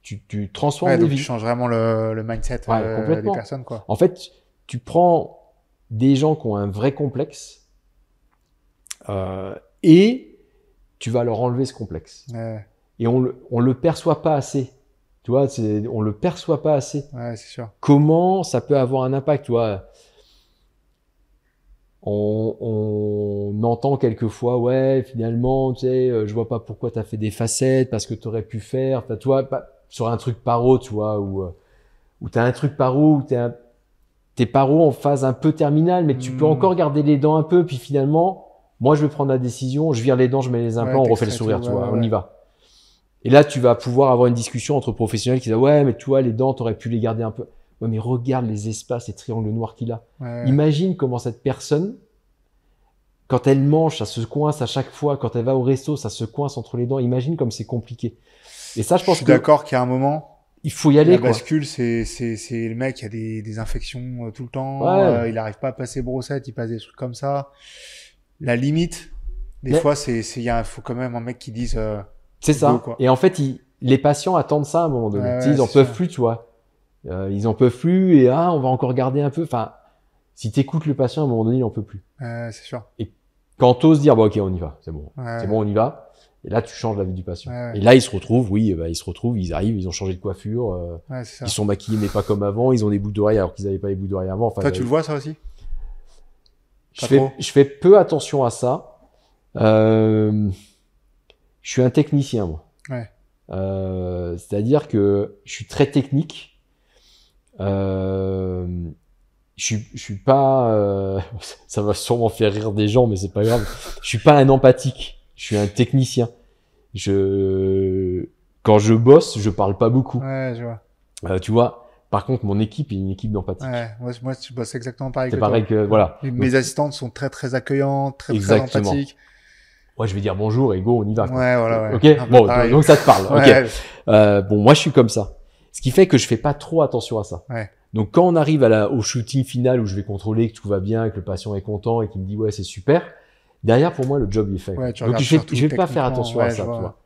[SPEAKER 1] Tu transformes des vies.
[SPEAKER 3] Tu changes vraiment le mindset des personnes, quoi.
[SPEAKER 1] En fait, tu prends des gens qui ont un vrai complexe et tu vas leur enlever ce complexe. Et on le perçoit pas assez. Tu vois, on le perçoit pas assez.
[SPEAKER 3] C'est sûr.
[SPEAKER 1] Comment ça peut avoir un impact, tu vois. On entend quelquefois, finalement, tu sais, je vois pas pourquoi t'as fait des facettes, parce que t'aurais pu faire, tu vois, sur un truc paro, tu vois, où t'as un truc paro, où tes paros en phase un peu terminale, mais tu peux encore garder les dents un peu, puis finalement, moi, je vais prendre la décision, je vire les dents, je mets les implants, on refait le sourire, tu vois, on y va. Et là, tu vas pouvoir avoir une discussion entre professionnels qui disent, mais tu vois, les dents, t'aurais pu les garder un peu. Ouais, mais regarde les espaces, les triangles noirs qu'il a. Imagine comment cette personne, quand elle mange, ça se coince à chaque fois. Quand elle va au resto, ça se coince entre les dents. Imagine comme c'est compliqué. Et ça, je pense que...
[SPEAKER 3] Je suis d'accord qu'il y a un moment...
[SPEAKER 1] Il faut y aller,
[SPEAKER 3] la bascule, c'est le mec qui a des infections tout le temps. Il n'arrive pas à passer brossette, il passe des trucs comme ça. La limite, des fois, faut quand même un mec qui dise...
[SPEAKER 1] c'est ça. Quoi. Et en fait, les patients attendent ça à un moment donné. Ils en peuvent plus, tu vois. Ils en peuvent plus et on va encore garder un peu. Enfin, si t'écoutes le patient, à un moment donné, il en peut plus.
[SPEAKER 3] C'est sûr.
[SPEAKER 1] Et quand t'oses dire, ok, on y va, c'est bon, on y va. Et là, tu changes la vie du patient. Et là, ils se retrouvent, ils arrivent, ils ont changé de coiffure, ils sont maquillés mais pas comme avant, ils ont des boucles d'oreilles alors qu'ils n'avaient pas les boucles d'oreilles avant. Enfin,
[SPEAKER 3] toi, tu le vois ça aussi?
[SPEAKER 1] Je fais peu attention à ça. Je suis un technicien, moi. C'est-à-dire que je suis très technique. Je suis pas, ça va sûrement faire rire des gens, mais c'est pas grave. Je suis pas un empathique. Je suis un technicien. Quand je bosse, je parle pas beaucoup.
[SPEAKER 3] Je vois.
[SPEAKER 1] Tu vois. Par contre, mon équipe est une équipe d'empathique.
[SPEAKER 3] Moi, je bosse exactement pareil.
[SPEAKER 1] C'est pareil que voilà.
[SPEAKER 3] Mes assistantes sont très très accueillantes, très empathiques.
[SPEAKER 1] Ouais, je vais dire bonjour et go, on y va. Quoi.
[SPEAKER 3] Ouais, voilà, ouais.
[SPEAKER 1] Ok. Bon, donc ça te parle.
[SPEAKER 3] Ouais.
[SPEAKER 1] Ok. Bon, moi, je suis comme ça. Ce qui fait que je fais pas trop attention à ça.
[SPEAKER 3] Ouais.
[SPEAKER 1] Donc, quand on arrive au shooting final où je vais contrôler que tout va bien, que le patient est content et qu'il me dit ouais, c'est super. Derrière, pour moi, le job il est fait.
[SPEAKER 3] Ouais,
[SPEAKER 1] donc, je vais pas faire attention à ça, tu vois.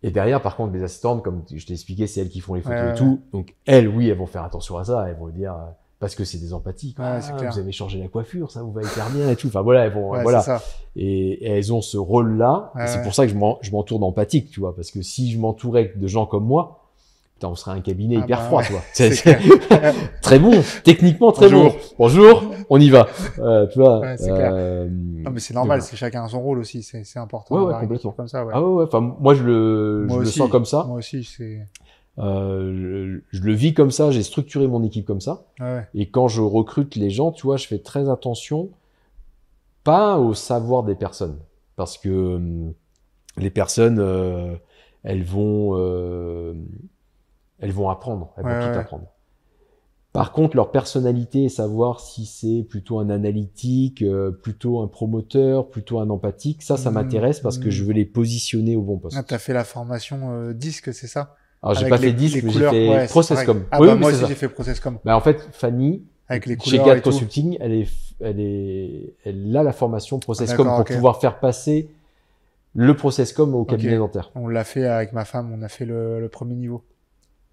[SPEAKER 1] Et derrière, par contre, mes assistantes, comme je t'ai expliqué, c'est elles qui font les photos et tout. Donc, elles, oui, elles vont faire attention à ça. Elles vont dire, parce que c'est des empathiques.
[SPEAKER 3] Ouais,
[SPEAKER 1] vous avez changé la coiffure, ça vous va hyper bien et tout. Enfin, voilà, elles vont,
[SPEAKER 3] voilà. Ça.
[SPEAKER 1] Et elles ont ce rôle-là. Et c'est pour ça que je m'entoure d'empathiques, tu vois. Parce que si je m'entourais de gens comme moi, putain, on serait un cabinet hyper froid, tu vois. C'est très bon, techniquement très bon. Bonjour, on y va. Tu vois.
[SPEAKER 3] Ouais, c'est clair. Non, mais c'est normal, c'est chacun son rôle aussi, c'est important.
[SPEAKER 1] Ouais, complètement.
[SPEAKER 3] Comme ça, ouais.
[SPEAKER 1] Ah ouais. Enfin, moi je le sens comme ça.
[SPEAKER 3] Moi aussi, c'est.
[SPEAKER 1] Je le vis comme ça. J'ai structuré mon équipe comme ça.
[SPEAKER 3] Ouais.
[SPEAKER 1] Et quand je recrute les gens, tu vois, je fais très attention, pas au savoir des personnes, parce que les personnes, elles vont apprendre, elles vont tout apprendre. Par contre, leur personnalité, savoir si c'est plutôt un analytique, plutôt un promoteur, plutôt un empathique, ça m'intéresse parce que je veux les positionner au bon poste.
[SPEAKER 3] Ah, t'as fait la formation disque, c'est ça?
[SPEAKER 1] Alors, j'ai pas fait disque, mais j'ai fait Processcom.
[SPEAKER 3] Ah, bah, moi aussi, j'ai fait Processcom.
[SPEAKER 1] Bah, en fait, Fanny,
[SPEAKER 3] avec les
[SPEAKER 1] chez GAD Consulting, elle a la formation Processcom pour pouvoir faire passer le Processcom au cabinet dentaire.
[SPEAKER 3] On l'a fait avec ma femme, on a fait le premier niveau.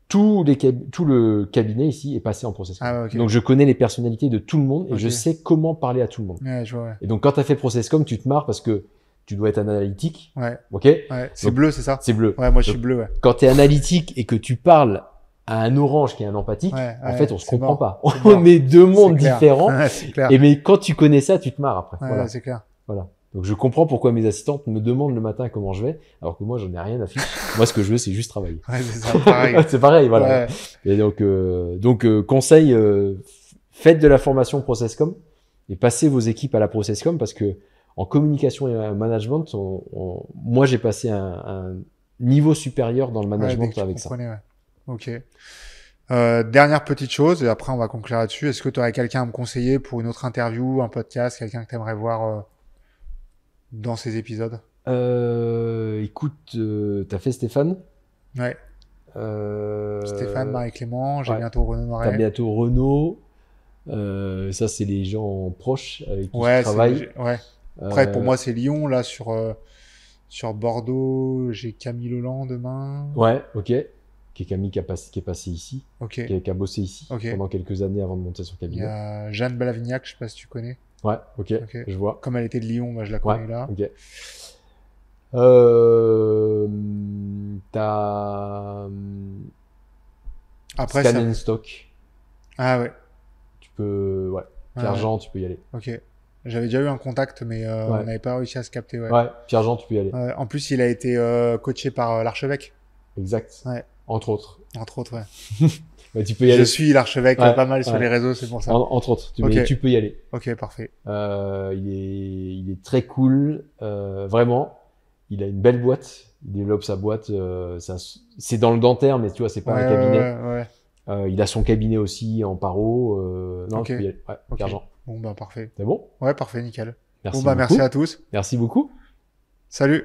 [SPEAKER 1] Tout le cabinet ici est passé en Processcom.
[SPEAKER 3] Ah,
[SPEAKER 1] donc, je connais les personnalités de tout le monde et je sais comment parler à tout le monde.
[SPEAKER 3] Ouais, je vois,
[SPEAKER 1] Et donc, quand tu as fait Processcom, tu te marres parce que tu dois être analytique.
[SPEAKER 3] Ouais.
[SPEAKER 1] Ok.
[SPEAKER 3] Ouais. C'est bleu, c'est ça?
[SPEAKER 1] C'est bleu.
[SPEAKER 3] Ouais, moi, je suis bleu, ouais.
[SPEAKER 1] Quand tu es analytique et que tu parles à un orange qui est un empathique, en fait, on se comprend pas. On est deux mondes différents.
[SPEAKER 3] Ouais, c'est clair.
[SPEAKER 1] Et mais quand tu connais ça, tu te marres après.
[SPEAKER 3] Ouais,
[SPEAKER 1] voilà.
[SPEAKER 3] c'est clair.
[SPEAKER 1] Voilà. Donc, je comprends pourquoi mes assistantes me demandent le matin comment je vais, alors que moi, j'en ai rien à fiche. Moi, ce que je veux, c'est juste travailler.
[SPEAKER 3] Ouais, c'est ça, pareil.
[SPEAKER 1] C'est pareil, voilà.
[SPEAKER 3] Ouais.
[SPEAKER 1] Et donc, conseil, faites de la formation Processcom et passez vos équipes à la Processcom parce que en communication et management, moi, j'ai passé un niveau supérieur dans le management avec ça.
[SPEAKER 3] Ouais. Ok. Dernière petite chose, et après on va conclure là-dessus. Est-ce que tu aurais quelqu'un à me conseiller pour une autre interview, un podcast, quelqu'un que tu aimerais voir dans ces épisodes?
[SPEAKER 1] Écoute, t'as fait Stéphane?
[SPEAKER 3] Ouais. Stéphane, Marie-Clément, j'ai bientôt Renaud Noiret.
[SPEAKER 1] T'as bientôt Renaud. Ça, c'est les gens proches avec qui je travaille.
[SPEAKER 3] Ouais. Après, pour moi, c'est Lyon. Là, sur Bordeaux, j'ai Camille Leland demain.
[SPEAKER 1] Ouais, ok. Qui est passé ici.
[SPEAKER 3] Ok.
[SPEAKER 1] Qui a bossé ici pendant quelques années avant de monter son cabinet.
[SPEAKER 3] Il y a Jeanne Balavignac, je sais pas si tu connais.
[SPEAKER 1] Ouais, ok. Je vois.
[SPEAKER 3] Comme elle était de Lyon, moi, je la connais là.
[SPEAKER 1] Ok. T'as
[SPEAKER 3] après
[SPEAKER 1] Scan & Stock.
[SPEAKER 3] Ah ouais.
[SPEAKER 1] Tu peux, Pierre-Jean, tu peux y aller.
[SPEAKER 3] Ok. J'avais déjà eu un contact, mais on n'avait pas réussi à se capter.
[SPEAKER 1] Ouais, Pierre-Jean, tu peux y aller.
[SPEAKER 3] En plus, il a été coaché par l'archevêque.
[SPEAKER 1] Exact.
[SPEAKER 3] Ouais.
[SPEAKER 1] Entre autres.
[SPEAKER 3] Entre autres, ouais.
[SPEAKER 1] Bah, tu peux y aller.
[SPEAKER 3] Je suis l'archevêque pas mal sur les réseaux, c'est pour ça.
[SPEAKER 1] Entre autres, tu peux y aller.
[SPEAKER 3] Ok, parfait.
[SPEAKER 1] Il est très cool, vraiment. Il a une belle boîte. Il développe sa boîte. C'est dans le dentaire, mais tu vois, c'est pas un cabinet. Il a son cabinet aussi en paro. Non, tu peux y aller. Ouais, Pierre-Jean.
[SPEAKER 3] Bon, bah, parfait.
[SPEAKER 1] C'est bon?
[SPEAKER 3] Ouais, parfait, nickel.
[SPEAKER 1] Merci
[SPEAKER 3] bon, bah,
[SPEAKER 1] beaucoup.
[SPEAKER 3] merci à tous.
[SPEAKER 1] Merci beaucoup.
[SPEAKER 3] Salut.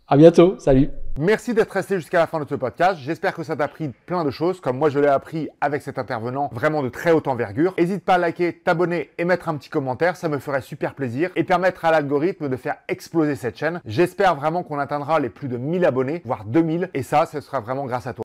[SPEAKER 1] À bientôt. Salut.
[SPEAKER 2] Merci d'être resté jusqu'à la fin de ce podcast. J'espère que ça t'a appris plein de choses, comme moi je l'ai appris avec cet intervenant vraiment de très haute envergure. N'hésite pas à liker, t'abonner et mettre un petit commentaire, ça me ferait super plaisir et permettre à l'algorithme de faire exploser cette chaîne. J'espère vraiment qu'on atteindra les plus de 1000 abonnés, voire 2000, et ça, ce sera vraiment grâce à toi.